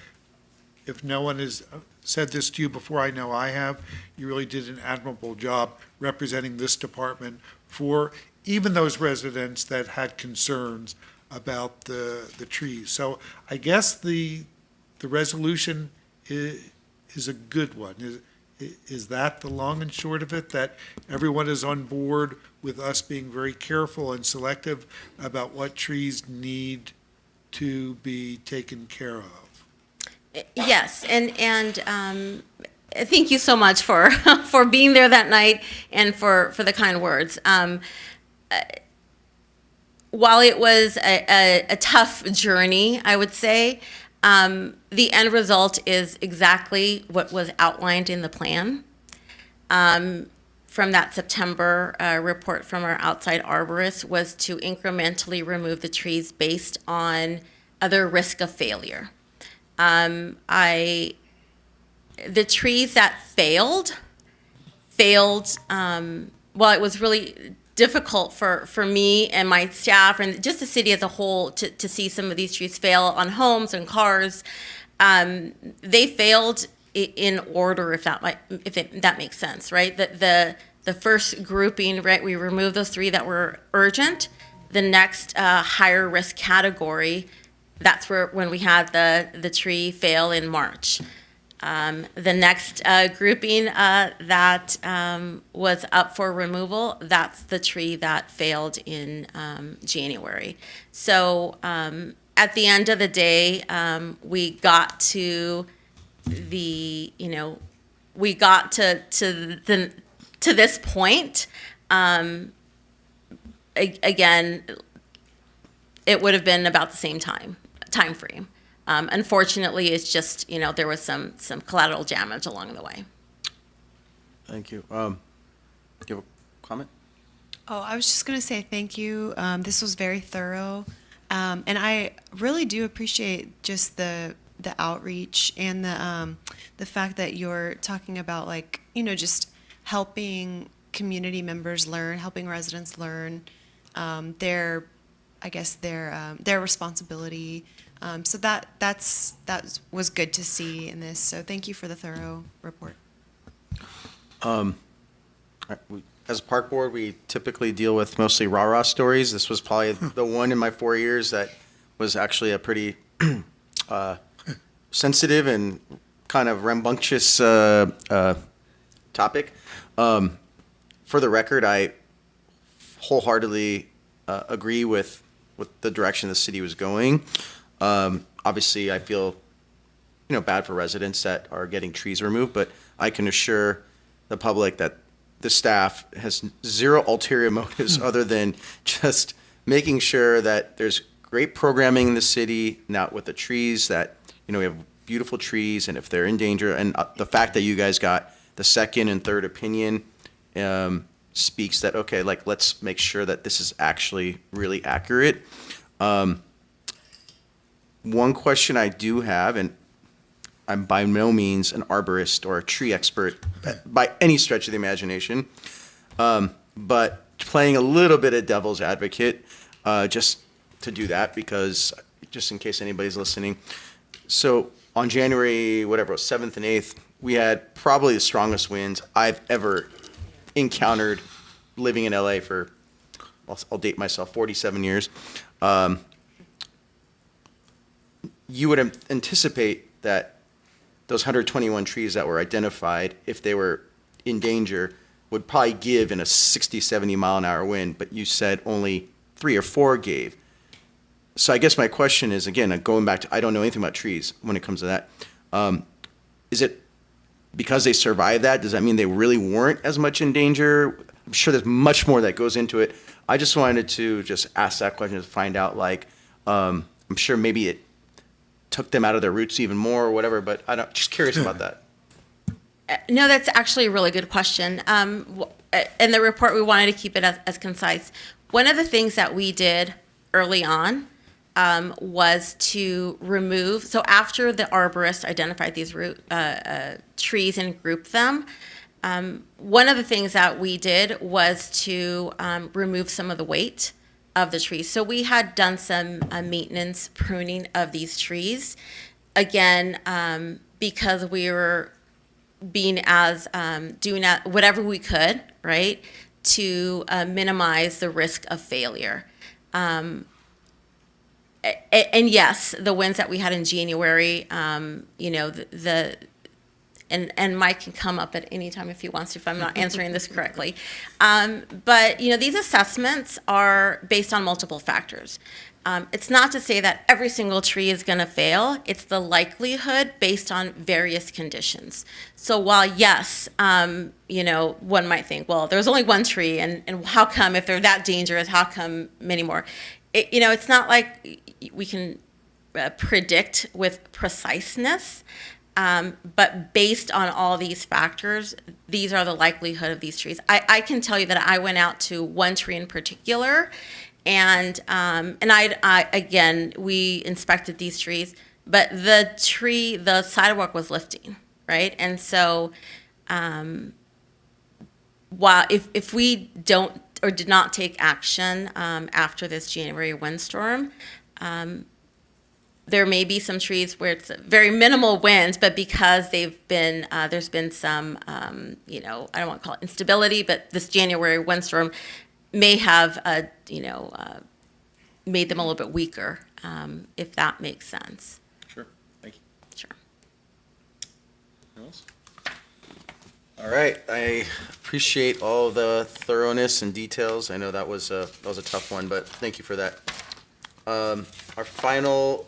if no one has said this to you before, I know I have, you really did an admirable job representing this department for even those residents that had concerns about the trees. So I guess the resolution is a good one. Is that the long and short of it, that everyone is on board with us being very careful and selective about what trees need to be taken care of? Yes, and thank you so much for for being there that night and for the kind words. While it was a tough journey, I would say, the end result is exactly what was outlined in the plan. From that September report from our outside arborist was to incrementally remove the trees based on other risk of failure. The trees that failed, well, it was really difficult for me and my staff and just the city as a whole to see some of these trees fail on homes and cars. They failed in order, if that makes sense, right? The first grouping, right, we removed those 3 that were urgent. The next higher risk category, that's when we had the tree fail in March. The next grouping that was up for removal, that's the tree that failed in January. So at the end of the day, we got to this point. Again, it would have been about the same time frame. Unfortunately, it's just, there was some collateral damage along the way. Thank you. Do you have a comment? Oh, I was just going to say thank you. This was very thorough. And I really do appreciate just the outreach and the fact that you're talking about, like, just helping community members learn, helping residents learn their responsibility. So that was good to see in this. So thank you for the thorough report. As a park board, we typically deal with mostly rah-rah stories. This was probably the one in my 4 years that was actually a pretty sensitive and kind of rambunctious topic. For the record, I wholeheartedly agree with the direction the city was going. Obviously, I feel, bad for residents that are getting trees removed, but I can assure the public that the staff has zero ulterior motives other than just making sure that there's great programming in the city, not with the trees, that, we have beautiful trees, and if they're in danger, and the fact that you guys got the second and third opinion speaks that, okay, like, let's make sure that this is actually really accurate. One question I do have, and I'm by no means an arborist or a tree expert by any stretch of the imagination, but playing a little bit of devil's advocate, just to do that, because just in case anybody's listening. So on January, whatever, 7th and 8th, we had probably the strongest winds I've ever encountered living in LA for, I'll date myself, 47 years. You would anticipate that those 121 trees that were identified, if they were in danger, would probably give in a 60, 70 mile an hour wind, but you said only 3 or 4 gave. So I guess my question is, again, going back to, I don't know anything about trees when it comes to that. Is it because they survived that? Does that mean they really weren't as much in danger? I'm sure there's much more that goes into it. I just wanted to just ask that question to find out, like, I'm sure maybe it took them out of their roots even more or whatever, but just curious about that. No, that's actually a really good question. In the report, we wanted to keep it as concise. One of the things that we did early on was to remove, so after the arborist identified these trees and grouped them, one of the things that we did was to remove some of the weight of the trees. So we had done some maintenance pruning of these trees. Again, because we were being as doing whatever we could, right, to minimize the risk of failure. And yes, the winds that we had in January, you know, and Mike can come up at any time if he wants to, if I'm not answering this correctly. But, you know, these assessments are based on multiple factors. It's not to say that every single tree is going to fail. It's the likelihood based on various conditions. So while, yes, you know, one might think, well, there's only one tree, and how come, if they're that dangerous, how come many more? You know, it's not like we can predict with preciseness. But based on all these factors, these are the likelihood of these trees. I can tell you that I went out to one tree in particular, and I again, we inspected these trees, but the sidewalk was lifting, right? And so, while if we don't or did not take action after this January windstorm, there may be some trees where it's very minimal winds, but because they've been, there's been some, you know, I don't want to call it instability, but this January windstorm may have, you know, made them a little bit weaker, if that makes sense. Sure, thank you. Sure. Anything else? All right, I appreciate all the thoroughness and details. I know that was a tough one, but thank you for that. Our final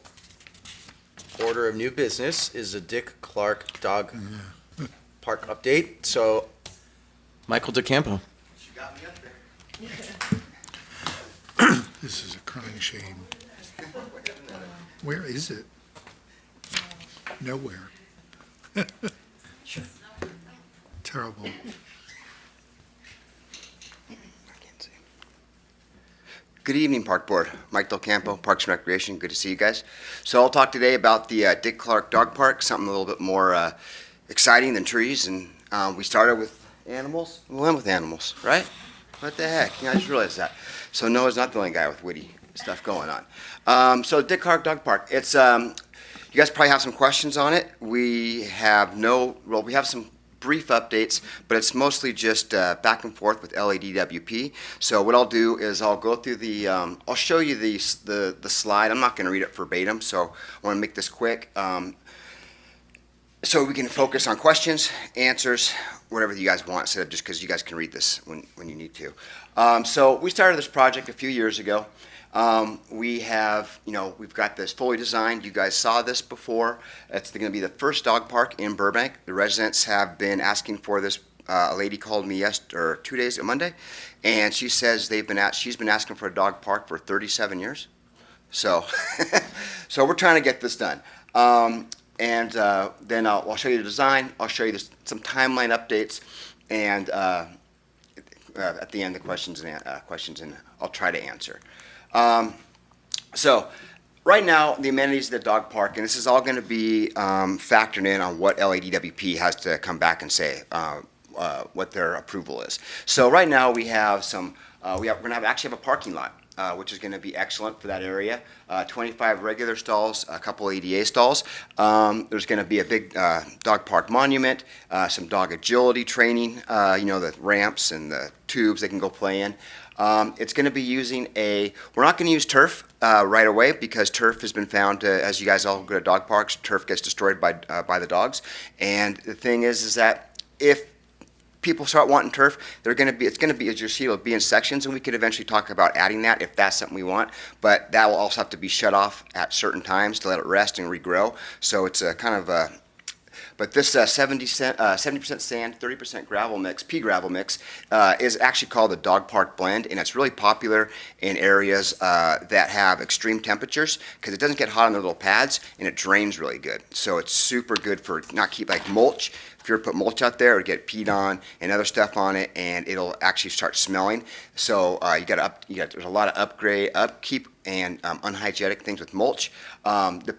order of new business is a Dick Clark Dog Park update. So, Michael DeCampo. She got me up there. This is a crying shame. Where is it? Nowhere. Terrible. Good evening, Park Board. Mike Del Campo, Parks and Recreation. Good to see you guys. So I'll talk today about the Dick Clark Dog Park, something a little bit more exciting than trees. And we started with animals, we went with animals, right? What the heck? You know, I just realized that. So Noah's not the only guy with witty stuff going on. So Dick Clark Dog Park, it's, you guys probably have some questions on it. We have some brief updates, but it's mostly just back and forth with LADWP. So what I'll do is I'll go through I'll show you the slide. I'm not going to read it verbatim, so I want to make this quick. So we can focus on questions, answers, whatever you guys want, instead of just because you guys can read this when you need to. So we started this project a few years ago. We've got this fully designed. You guys saw this before. It's going to be the first dog park in Burbank. The residents have been asking for this. A lady called me 2 days ago, Monday, and she says she's been asking for a dog park for 37 years. So, so we're trying to get this done. Then I'll show you the design. I'll show you some timeline updates, and at the end, the questions and I'll try to answer. So right now, the amenities of the dog park, and this is all going to be factored in on what LADWP has to come back and say what their approval is. So right now we have we're going to actually have a parking lot. which is going to be excellent for that area. 25 regular stalls, a couple ADA stalls. There's going to be a big dog park monument, some dog agility training, the ramps and the tubes they can go play in. It's going to be using we're not going to use turf right away because turf has been found to, as you guys all go to dog parks, turf gets destroyed by the dogs. And the thing is that if people start wanting turf, it's going to be, as you see, it'll be in sections, and we could eventually talk about adding that if that's something we want. But that will also have to be shut off at certain times to let it rest and regrow. So it's a kind of a, but this 70% sand, 30% gravel mix, pea gravel mix, is actually called the Dog Park Blend, and it's really popular in areas that have extreme temperatures because it doesn't get hot on the little pads and it drains really good. So it's super good for not keep like mulch. If you were to put mulch out there, it would get peed on and other stuff on it, and it'll actually start smelling. So there's a lot of upkeep and unhygienic things with mulch. The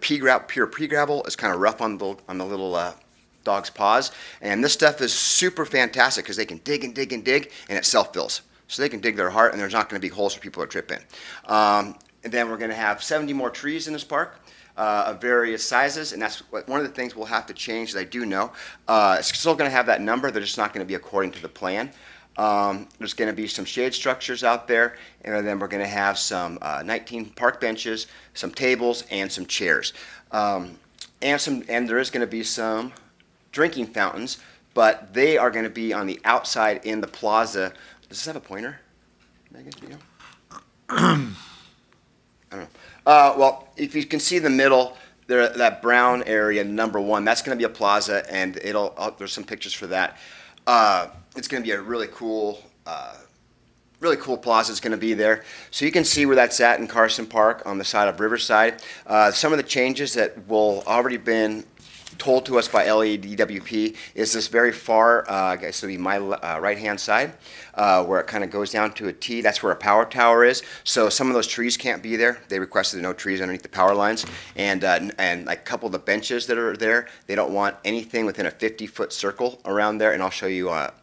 pure pea gravel is kind of rough on the little dog's paws, and this stuff is super fantastic because they can dig and dig and dig, and it self-fills. So they can dig their heart, and there's not going to be holes for people to trip in. And then we're going to have 70 more trees in this park. Of various sizes, and that's one of the things we'll have to change, as I do know. It's still going to have that number, they're just not going to be according to the plan. There's going to be some shade structures out there, and then we're going to have some 19 park benches, some tables, and some chairs. And there is going to be some drinking fountains, but they are going to be on the outside in the plaza. Does this have a pointer, Megan? Do you know? I don't know. Well, if you can see the middle, that brown area, number 1, that's going to be a plaza, and there's some pictures for that. It's going to be a really cool plaza. It's going to be there. So you can see where that's at in Carson Park on the side of Riverside. Some of the changes that will already been told to us by LADWP is this very far, I guess it'll be my right-hand side, where it kind of goes down to a T. That's where a power tower is. So some of those trees can't be there. They requested no trees underneath the power lines. And like a couple of the benches that are there, they don't want anything within a 50-foot circle around there. And I'll show you a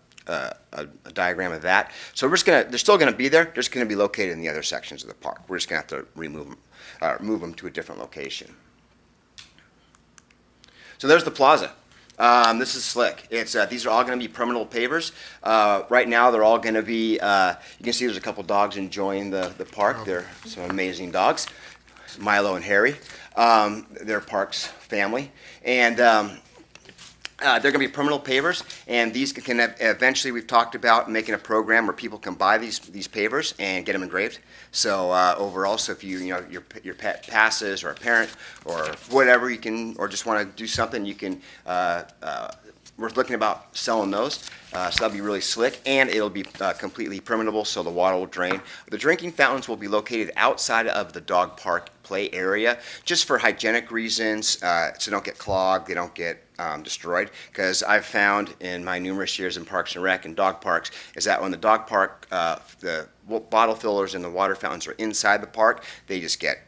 diagram of that. So they're still going to be there. They're just going to be located in the other sections of the park. We're just going to have to move them to a different location. So there's the plaza. This is slick. These are all going to be permanent pavers. Right now, they're all going to be. You can see there's a couple dogs enjoying the park. They're some amazing dogs, Milo and Harry. They're Park's family, and they're going to be permanent pavers. And these can eventually. We've talked about making a program where people can buy these pavers and get them engraved. So overall, so if your pet passes, or a parent, or whatever, you can, or just want to do something, you can. We're looking about selling those, so that'll be really slick, and it'll be completely permeable, so the water will drain. The drinking fountains will be located outside of the dog park play area, just for hygienic reasons, so they don't get clogged, they don't get destroyed. Because I've found in my numerous years in Parks and Rec and dog parks, is that when the dog park, the bottle fillers and the water fountains are inside the park, they just get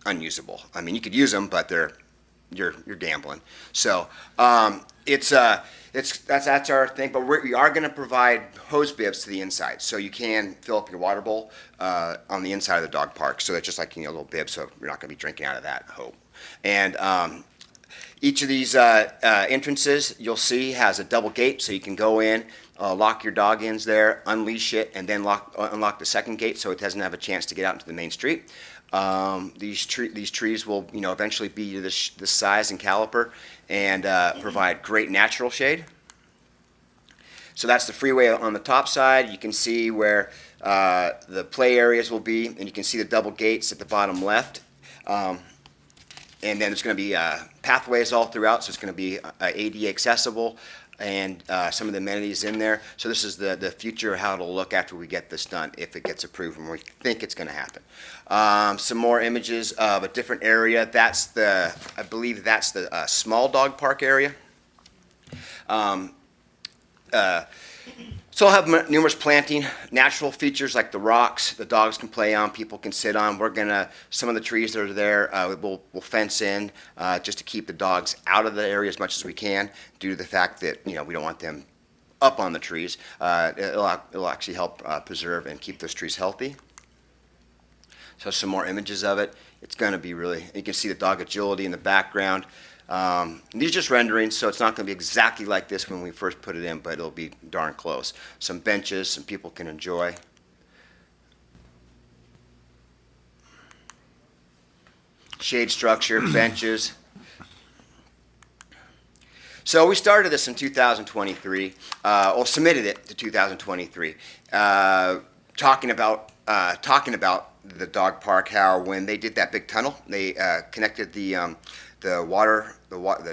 unusable. I mean, you could use them, but you're gambling. So that's our thing. But we are going to provide hose bibs to the inside, so you can fill up your water bowl on the inside of the dog park. So that's just like a little bib, so you're not going to be drinking out of that. Hope. And each of these entrances you'll see has a double gate, so you can go in, lock your dog in there, unleash it, and then unlock the second gate, so it doesn't have a chance to get out into the main street. These trees will, eventually be this size and caliper, and provide great natural shade. So that's the freeway on the top side. You can see where the play areas will be, and you can see the double gates at the bottom left. And then there's going to be pathways all throughout, so it's going to be ADA accessible, and some of the amenities in there. So this is the future of how it'll look after we get this done, if it gets approved, and we think it's going to happen. Some more images of a different area. I believe that's the small dog park area. So I'll have numerous planting, natural features like the rocks the dogs can play on, people can sit on. Some of the trees that are there, we'll fence in just to keep the dogs out of the area as much as we can, due to the fact that we don't want them up on the trees. It'll actually help preserve and keep those trees healthy. So some more images of it. It's going to be really, you can see the dog agility in the background. These are just renderings, so it's not going to be exactly like this when we first put it in, but it'll be darn close. Some benches, some people can enjoy. Shade structure, benches. So we started this in 2023, submitted it to 2023, talking about the dog park. How when they did that big tunnel, they connected the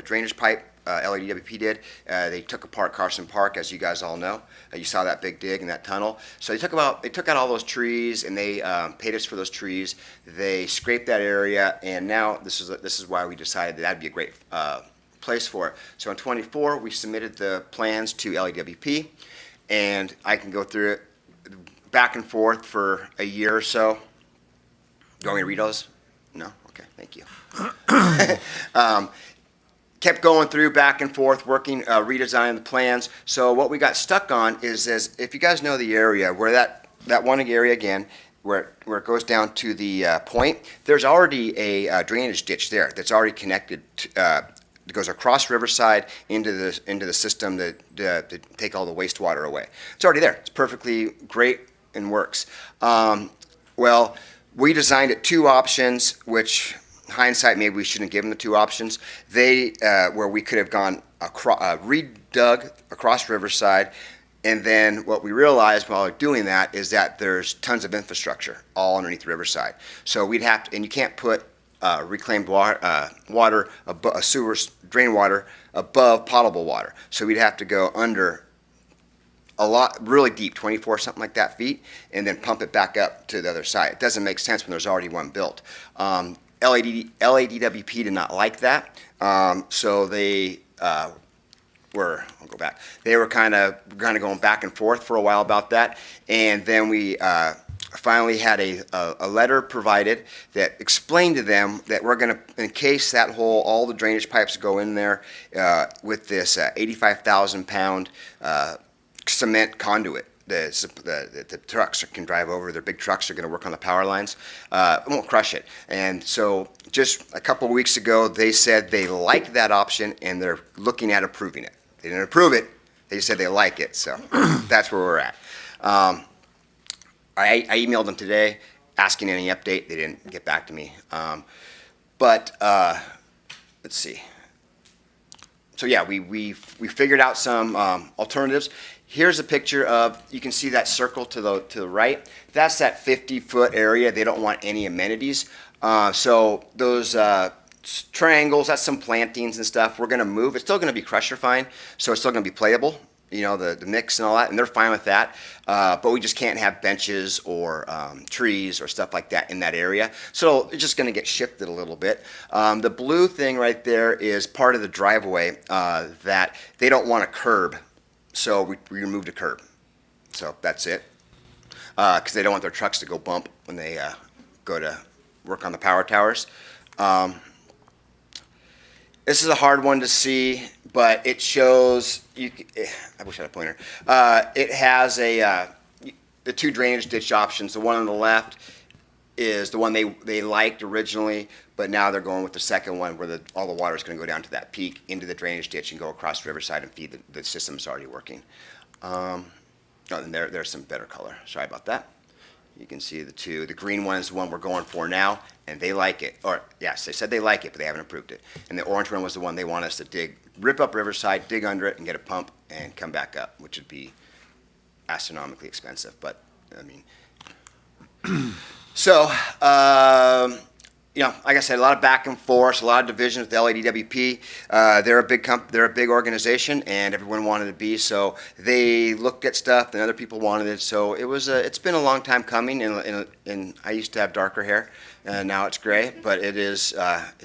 drainage pipe. LADWP did. They took apart Carson Park, as you guys all know. You saw that big dig in that tunnel. So they took out all those trees, and they paid us for those trees. They scraped that area, and now this is why we decided that'd be a great place for it. So in 24, we submitted the plans to LADWP, and I can go through it back and forth for a year or so. Do you want me to read those? No? Okay, thank you. Kept going through back and forth, working, redesigning the plans. So what we got stuck on is if you guys know the area, where that one area again, where it goes down to the point, there's already a drainage ditch there that's already connected it goes across Riverside into the system to take all the wastewater away. It's already there. It's perfectly great and works. Well, we designed it 2 options, which hindsight maybe we shouldn't give them the 2 options. Where we could have gone redug across Riverside, and then what we realized while doing that is that there's tons of infrastructure all underneath Riverside. So we'd have to, and you can't put reclaimed water, sewer drain water above potable water. So we'd have to go under a lot, really deep, 24 something like that feet, and then pump it back up to the other side. It doesn't make sense when there's already one built. LADWP did not like that, so they I'll go back. They were kind of going back and forth for a while about that, and then we finally had a letter provided that explained to them that we're going to encase that hole, all the drainage pipes go in there with this 85,000 pound cement conduit. The trucks can drive over. Their big trucks are going to work on the power lines. It won't crush it. And so just a couple of weeks ago, they said they liked that option, and they're looking at approving it. They didn't approve it. They said they like it. So that's where we're at. I emailed them today asking any update. They didn't get back to me. Let's see. So yeah, we figured out some alternatives. Here's a picture of, you can see that circle to the right. That's that 50-foot area. They don't want any amenities. So those triangles, that's some plantings and stuff. We're going to move. It's still going to be crusher fine, so it's still going to be playable, the mix and all that, and they're fine with that. But we just can't have benches or trees or stuff like that in that area. So it's just going to get shifted a little bit. The blue thing right there is part of the driveway that they don't want a curb. So we removed a curb. So that's it. Because they don't want their trucks to go bump when they go to work on the power towers. This is a hard one to see, but it shows, I wish I had a pointer. It has the 2 drainage ditch options. The one on the left is the one they liked originally, but now they're going with the second one where all the water is going to go down to that peak into the drainage ditch and go across Riverside and feed the system that's already working. And there's some better color. Sorry about that. You can see the 2. The green one is the one we're going for now, and they like it. Or yes, they said they like it, but they haven't approved it. And the orange one was the one they want us to rip up Riverside, dig under it, and get a pump and come back up, which would be astronomically expensive. But I mean, so. Like I said, a lot of back and forth, a lot of division with the LADWP. They're a big organization, and everyone wanted to be. So they looked at stuff, and other people wanted it. So it's been a long time coming. And I used to have darker hair, and now it's gray. But it's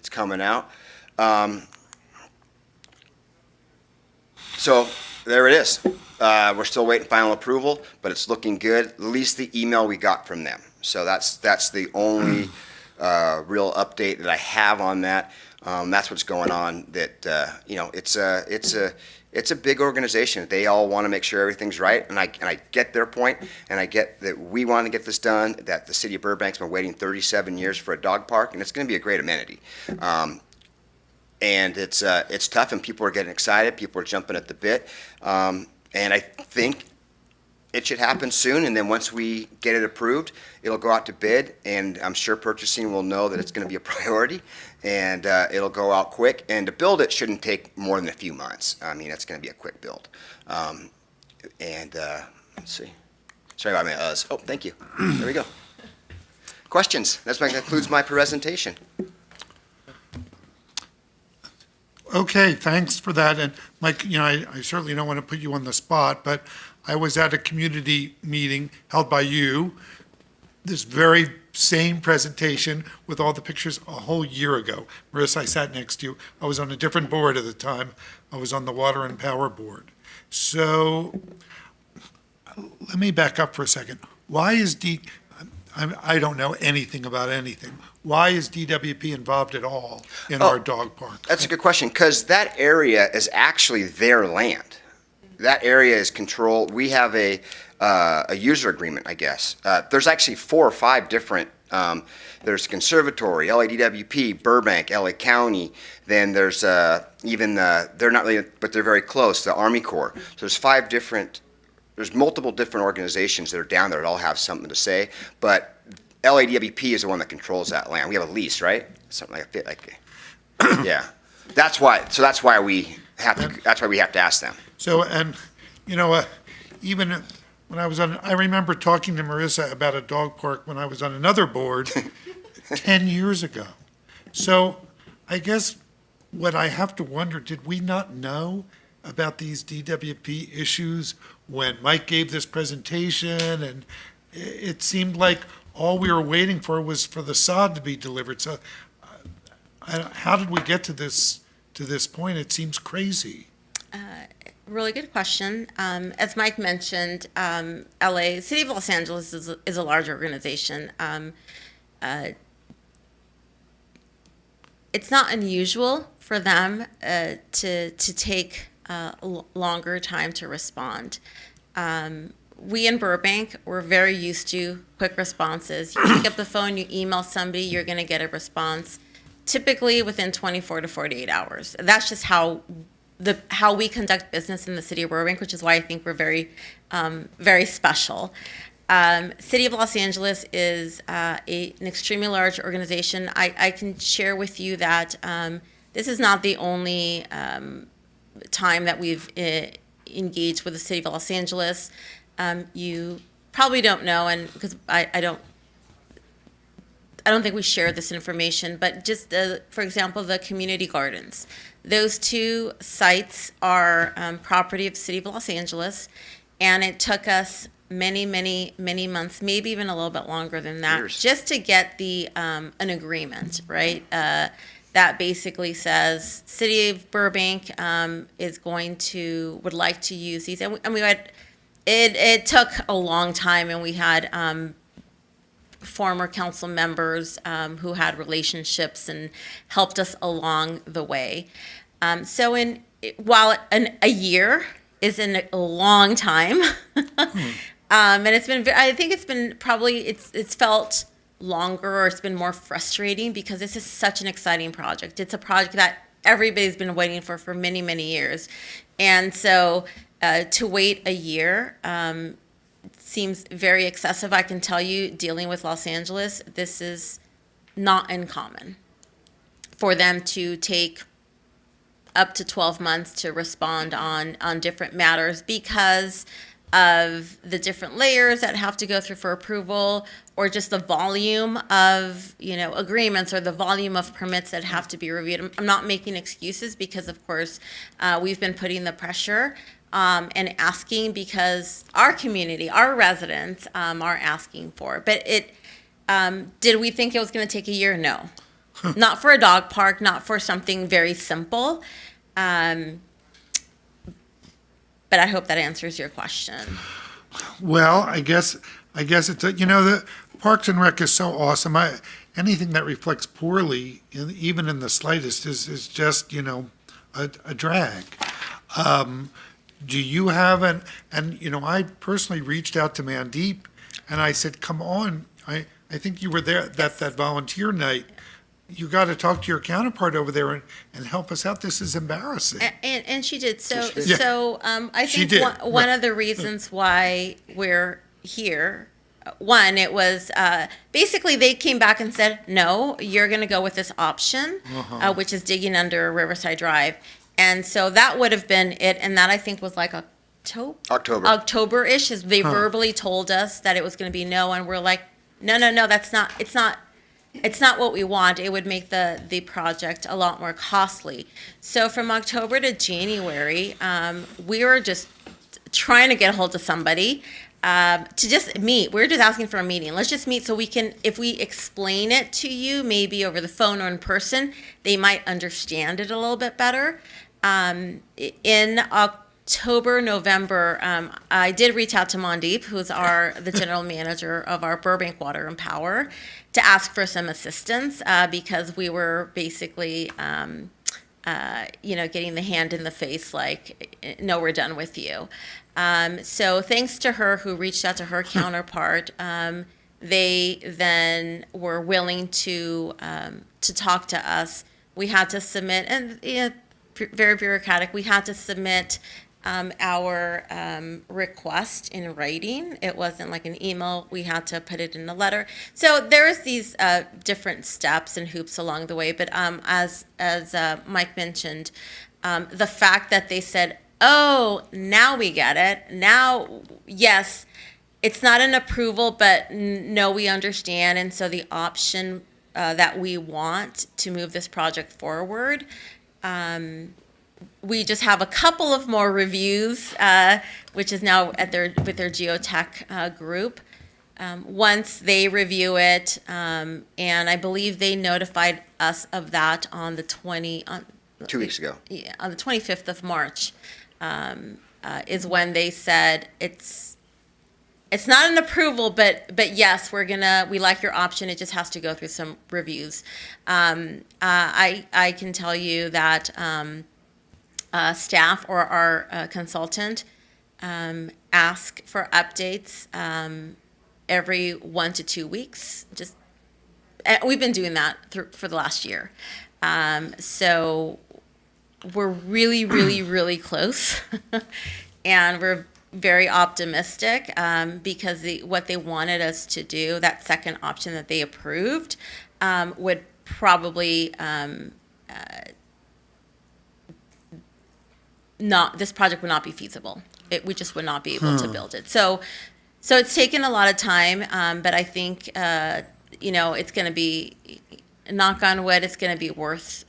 coming out. So there it is. We're still waiting final approval, but it's looking good. At least the email we got from them. So that's the only. Real update that I have on that. That's what's going on. That it's it's a big organization. They all want to make sure everything's right, and I get their point, and I get that we want to get this done, that the city of Burbank's been waiting 37 years for a dog park, and it's going to be a great amenity. And it's tough, and people are getting excited. People are jumping at the bit, and I think it should happen soon. And then once we get it approved, it'll go out to bid, and I'm sure purchasing will know that it's going to be a priority, and it'll go out quick. And to build it shouldn't take more than a few months. I mean, it's going to be a quick build. Let's see. Sorry about my uhs. Oh, thank you. There we go. Questions? That concludes my presentation. Okay, thanks for that. And Mike, I certainly don't want to put you on the spot, but I was at a community meeting held by you, this very same presentation with all the pictures a whole year ago. Marissa, I sat next to you. I was on a different board at the time. I was on the Water and Power Board. So let me back up for a second. Why is I don't know anything about anything. Why is DWP involved at all in our dog park? That's a good question, because that area is actually their land. That area is controlled. We have a user agreement, I guess. There's actually 4 or 5 different, there's Conservatory, LADWP, Burbank, LA County, then there's even, they're not really, but they're very close, the Army Corps. So there's multiple different organizations that are down there that all have something to say, but LADWP is the one that controls that land. We have a lease, right? Something like yeah. That's why we have to ask them. So, and, even when I remember talking to Marissa about a dog park when I was on another board 10 years ago. So I guess what I have to wonder, did we not know about these DWP issues when Mike gave this presentation? And it seemed like all we were waiting for was for the sod to be delivered. So how did we get to this point? It seems crazy. Really good question. As Mike mentioned, City of Los Angeles is a large organization. It's not unusual for them to take a longer time to respond. We in Burbank, we're very used to quick responses. You pick up the phone, you email somebody, you're going to get a response, typically within 24 to 48 hours. That's just how we conduct business in the city of Burbank, which is why I think we're very, very special. City of Los Angeles is an extremely large organization. I can share with you that this is not the only time that we've engaged with the City of Los Angeles. You probably don't know, and because I don't think we share this information, but just for example, the community gardens. Those 2 sites are property of the City of Los Angeles, and it took us many months, maybe even a little bit longer than that, Years. just to get the an agreement, right? That basically says City of Burbank would like to use these, and we had. It took a long time, and we had former council members who had relationships and helped us along the way. While a year is a long time, and I think it's been probably it's felt longer, or it's been more frustrating, because this is such an exciting project. It's a project that everybody's been waiting for many years, and so. To wait a year seems very excessive. I can tell you, dealing with Los Angeles, this is not uncommon for them to take up to 12 months to respond on different matters because of the different layers that have to go through for approval, or just the volume of agreements, or the volume of permits that have to be reviewed. I'm not making excuses, because of course we've been putting the pressure and asking, because our community, our residents are asking for it. But did we think it was going to take a year? No. Not for a dog park, not for something very simple. But I hope that answers your question. Well, I guess it's the Parks and Rec is so awesome. Anything that reflects poorly, even in the slightest, is just a drag. Do you have and you know, I personally reached out to Mandeep and I said, come on, I think you were there that volunteer night. You got to talk to your counterpart over there and help us out. This is embarrassing. And she did. So, Yeah. I She think did. one of the reasons why we're here, one, it was basically they came back and said, no, you're going to go with this option, which is digging under Riverside Drive. And so that would have been it. And that I think was like October-ish, as they verbally told us that it was going to be no. And we're like, no, that's not, it's not what we want. It would make the project a lot more costly. So from October to January, we were just trying to get a hold of somebody to just meet. We're just asking for a meeting. Let's just meet so we can, if we explain it to you, maybe over the phone or in person, they might understand it a little bit better. In October, November, I did reach out to Mandeep, who's the general manager of our Burbank Water and Power, to ask for some assistance because we were basically, getting the hand in the face, like, no, we're done with you. So thanks to her, who reached out to her counterpart, they then were willing to talk to us. We had to submit, and very bureaucratic, we had to submit our request in writing. It wasn't like an email. We had to put it in a letter. So there's these different steps and hoops along the way. But as Mike mentioned, the fact that they said, oh, now we get it. Now, yes, it's not an approval, but no, we understand. And so the option that we want to move this project forward, we just have a couple of more reviews, which is now with their geotech group. Once they review it, and I believe they notified us of that on the 2 weeks ago. Yeah, on the 25th of March, is when they said it's not an approval, but yes, we like your option. It just has to go through some reviews. I can tell you that staff or our consultant ask for updates every 1 to 2 weeks. We've been doing that for the last year. So we're really, really, really close, and we're very optimistic because what they wanted us to do, that second option that they approved, would probably this project would not be feasible. We just would not be able to build it. So it's taken a lot of time, but I think it's going to be, knock on wood, it's going to be worth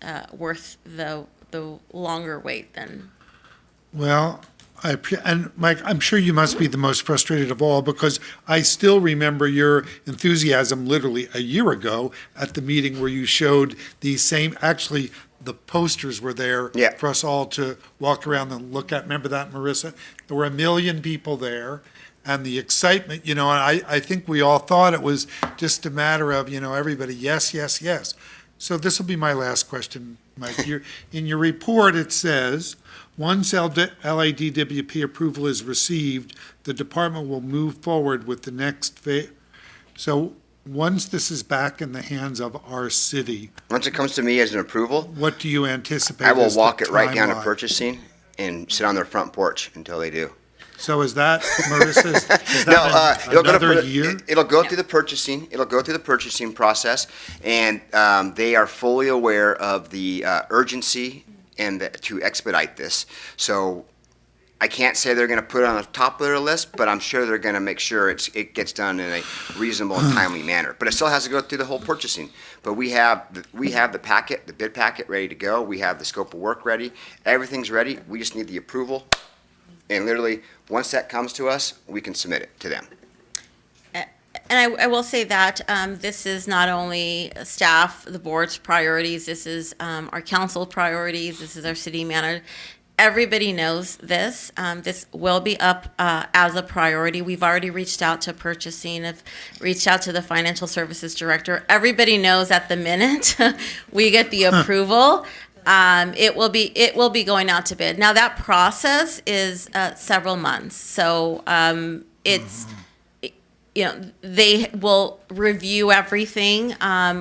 the longer wait than. Well, and Mike, I'm sure you must be the most frustrated of all, because I still remember your enthusiasm literally a year ago at the meeting where you showed these same, actually, the posters were there for us all to walk around and look at. Remember that, Marissa? There were 1 million people there, and the excitement, and I think we all thought it was just a matter of, everybody, yes, yes, yes. So this will be my last question, Mike. In your report, it says, once LADWP approval is received, the department will move forward with the next phase. So once this is back in the hands of our city. Once it comes to me as an approval. What do you anticipate? I will walk it right down to purchasing and sit on their front porch until they do. So is that, Marissa, is that another year? It'll go through the purchasing. It'll go through the purchasing process, and they are fully aware of the urgency and to expedite this. So I can't say they're going to put it on the top of their list, but I'm sure they're going to make sure it gets done in a reasonable and timely manner. But it still has to go through the whole purchasing. But we have the packet, the bid packet ready to go. We have the scope of work ready. Everything's ready. We just need the approval. And literally, once that comes to us, we can submit it to them. And I will say that this is not only staff, the board's priorities, this is our council priorities, this is our city manager. Everybody knows this. This will be up as a priority. We've already reached out to purchasing, have reached out to the financial services director. Everybody knows at the minute we get the approval, It will be going out to bid. Now, that process is several months. So it's, they will review everything,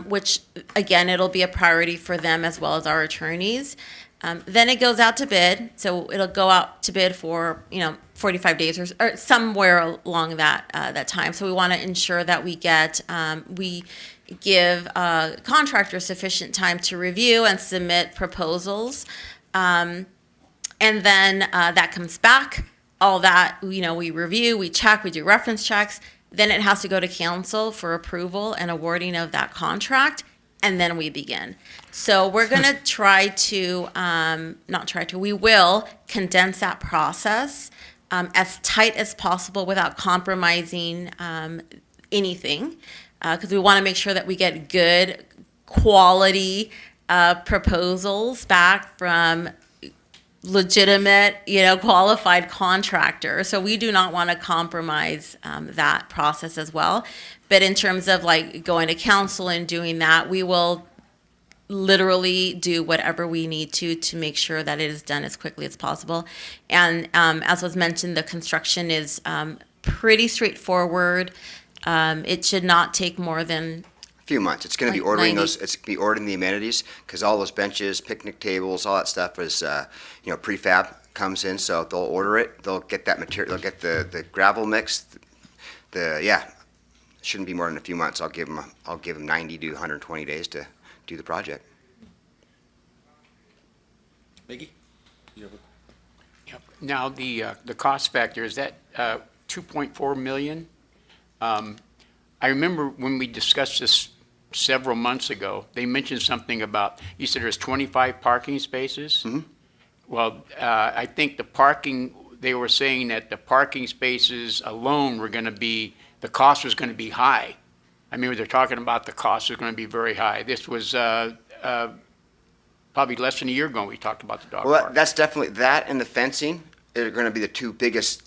which, again, it'll be a priority for them as well as our attorneys. Then it goes out to bid. So it'll go out to bid for, 45 days or somewhere along that time. So we want to ensure that we give contractors sufficient time to review and submit proposals. And then that comes back. All that, we review, we check, we do reference checks. Then it has to go to council for approval and awarding of that contract. And then we begin. So we're going to we will condense that process as tight as possible without compromising anything, because we want to make sure that we get good quality proposals back from legitimate, qualified contractors. So we do not want to compromise that process as well. But in terms of like going to council and doing that, we will literally do whatever we need to make sure that it is done as quickly as possible. And as was mentioned, the construction is pretty straightforward. It should not take more than Few months. It's going to be Like ordering 90. those. It's going to be ordering the amenities because all those benches, picnic tables, all that stuff is, prefab comes in. So they'll order it. They'll get that material. They'll get the gravel mix. Shouldn't be more than a few months. I'll give them 90 to 120 days to do the project. Mickey? Yep. Now, the cost factor, is that 2.4 million? I remember when we discussed this several months ago, they mentioned something about, you said there's 25 parking spaces? Mm-hmm. Well, I think the parking, they were saying that the parking spaces alone were going to be, the cost was going to be high. I mean, they're talking about the cost was going to be very high. This was probably less than a year ago we talked about the dog Well, park. that's definitely that, and the fencing are going to be the two biggest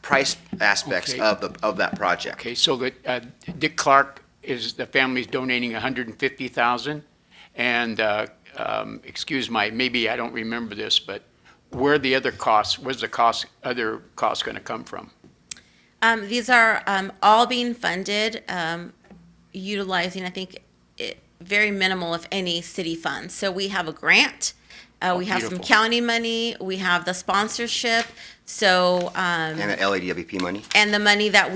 price aspects Okay. of that project. Okay, so that Dick Clark the family's donating 150,000, and maybe I don't remember this, but where's the other costs going to come from? These are all being funded utilizing, I think, very minimal, if any, city funds. So we have a grant, we have some beautiful. county money, we have the sponsorship, so. And the LADWP money. And the money that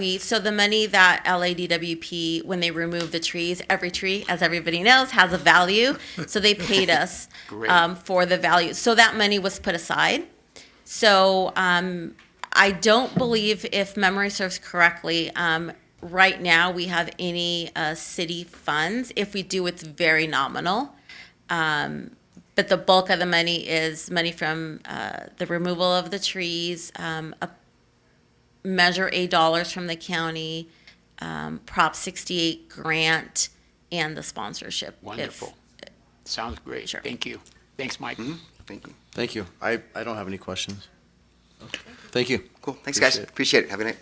LADWP, when they remove the trees, every tree, as everybody knows, has a value. So they paid us Great. for the value. So that money was put aside. So I don't believe, if memory serves correctly, right now we have any city funds. If we do, it's very nominal. But the bulk of the money is money from the removal of the trees, a Measure A dollars from the county, Prop 68 grant, and the sponsorship. Wonderful. Sounds great. Sure. Thank you. Thanks, Mike. Mm-hmm. Thank you. Thank you. I don't have any questions. Thank you. Cool. Thanks, guys. Appreciate it. Have a good night.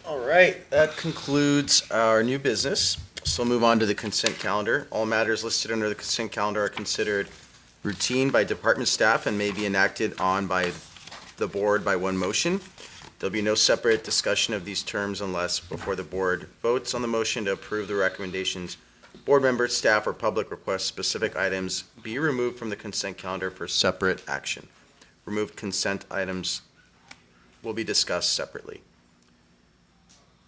All right, that concludes our new business. So we'll move on to the consent calendar. All matters listed under the consent calendar are considered routine by department staff and may be enacted on by the board by one motion. There'll be no separate discussion of these terms unless before the board votes on the motion to approve the recommendations. Board members, staff, or public request specific items be removed from the consent calendar for separate action. Removed consent items will be discussed separately.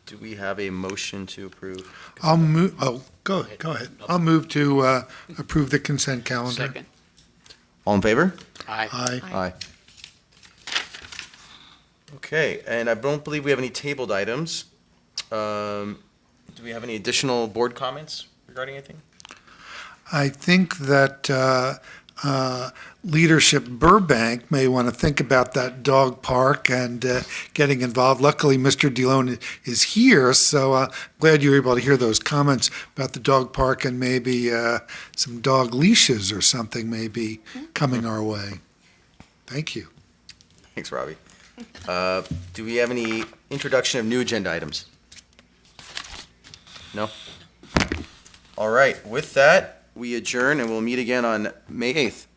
Do we have a motion to approve? I'll move, go ahead. I'll move to approve the consent calendar. Second. All in favor? Aye. Aye. Okay, and I don't believe we have any tabled items. Do we have any additional board comments regarding anything? I think that leadership Burbank may want to think about that dog park and getting involved. Luckily, Mr. DeLone is here, so glad you were able to hear those comments about the dog park and maybe some dog leashes or something may be coming our way. Thank you. Thanks, Robbie. Do we have any introduction of new agenda items? No? All right, with that, we adjourn and we'll meet again on May 8th.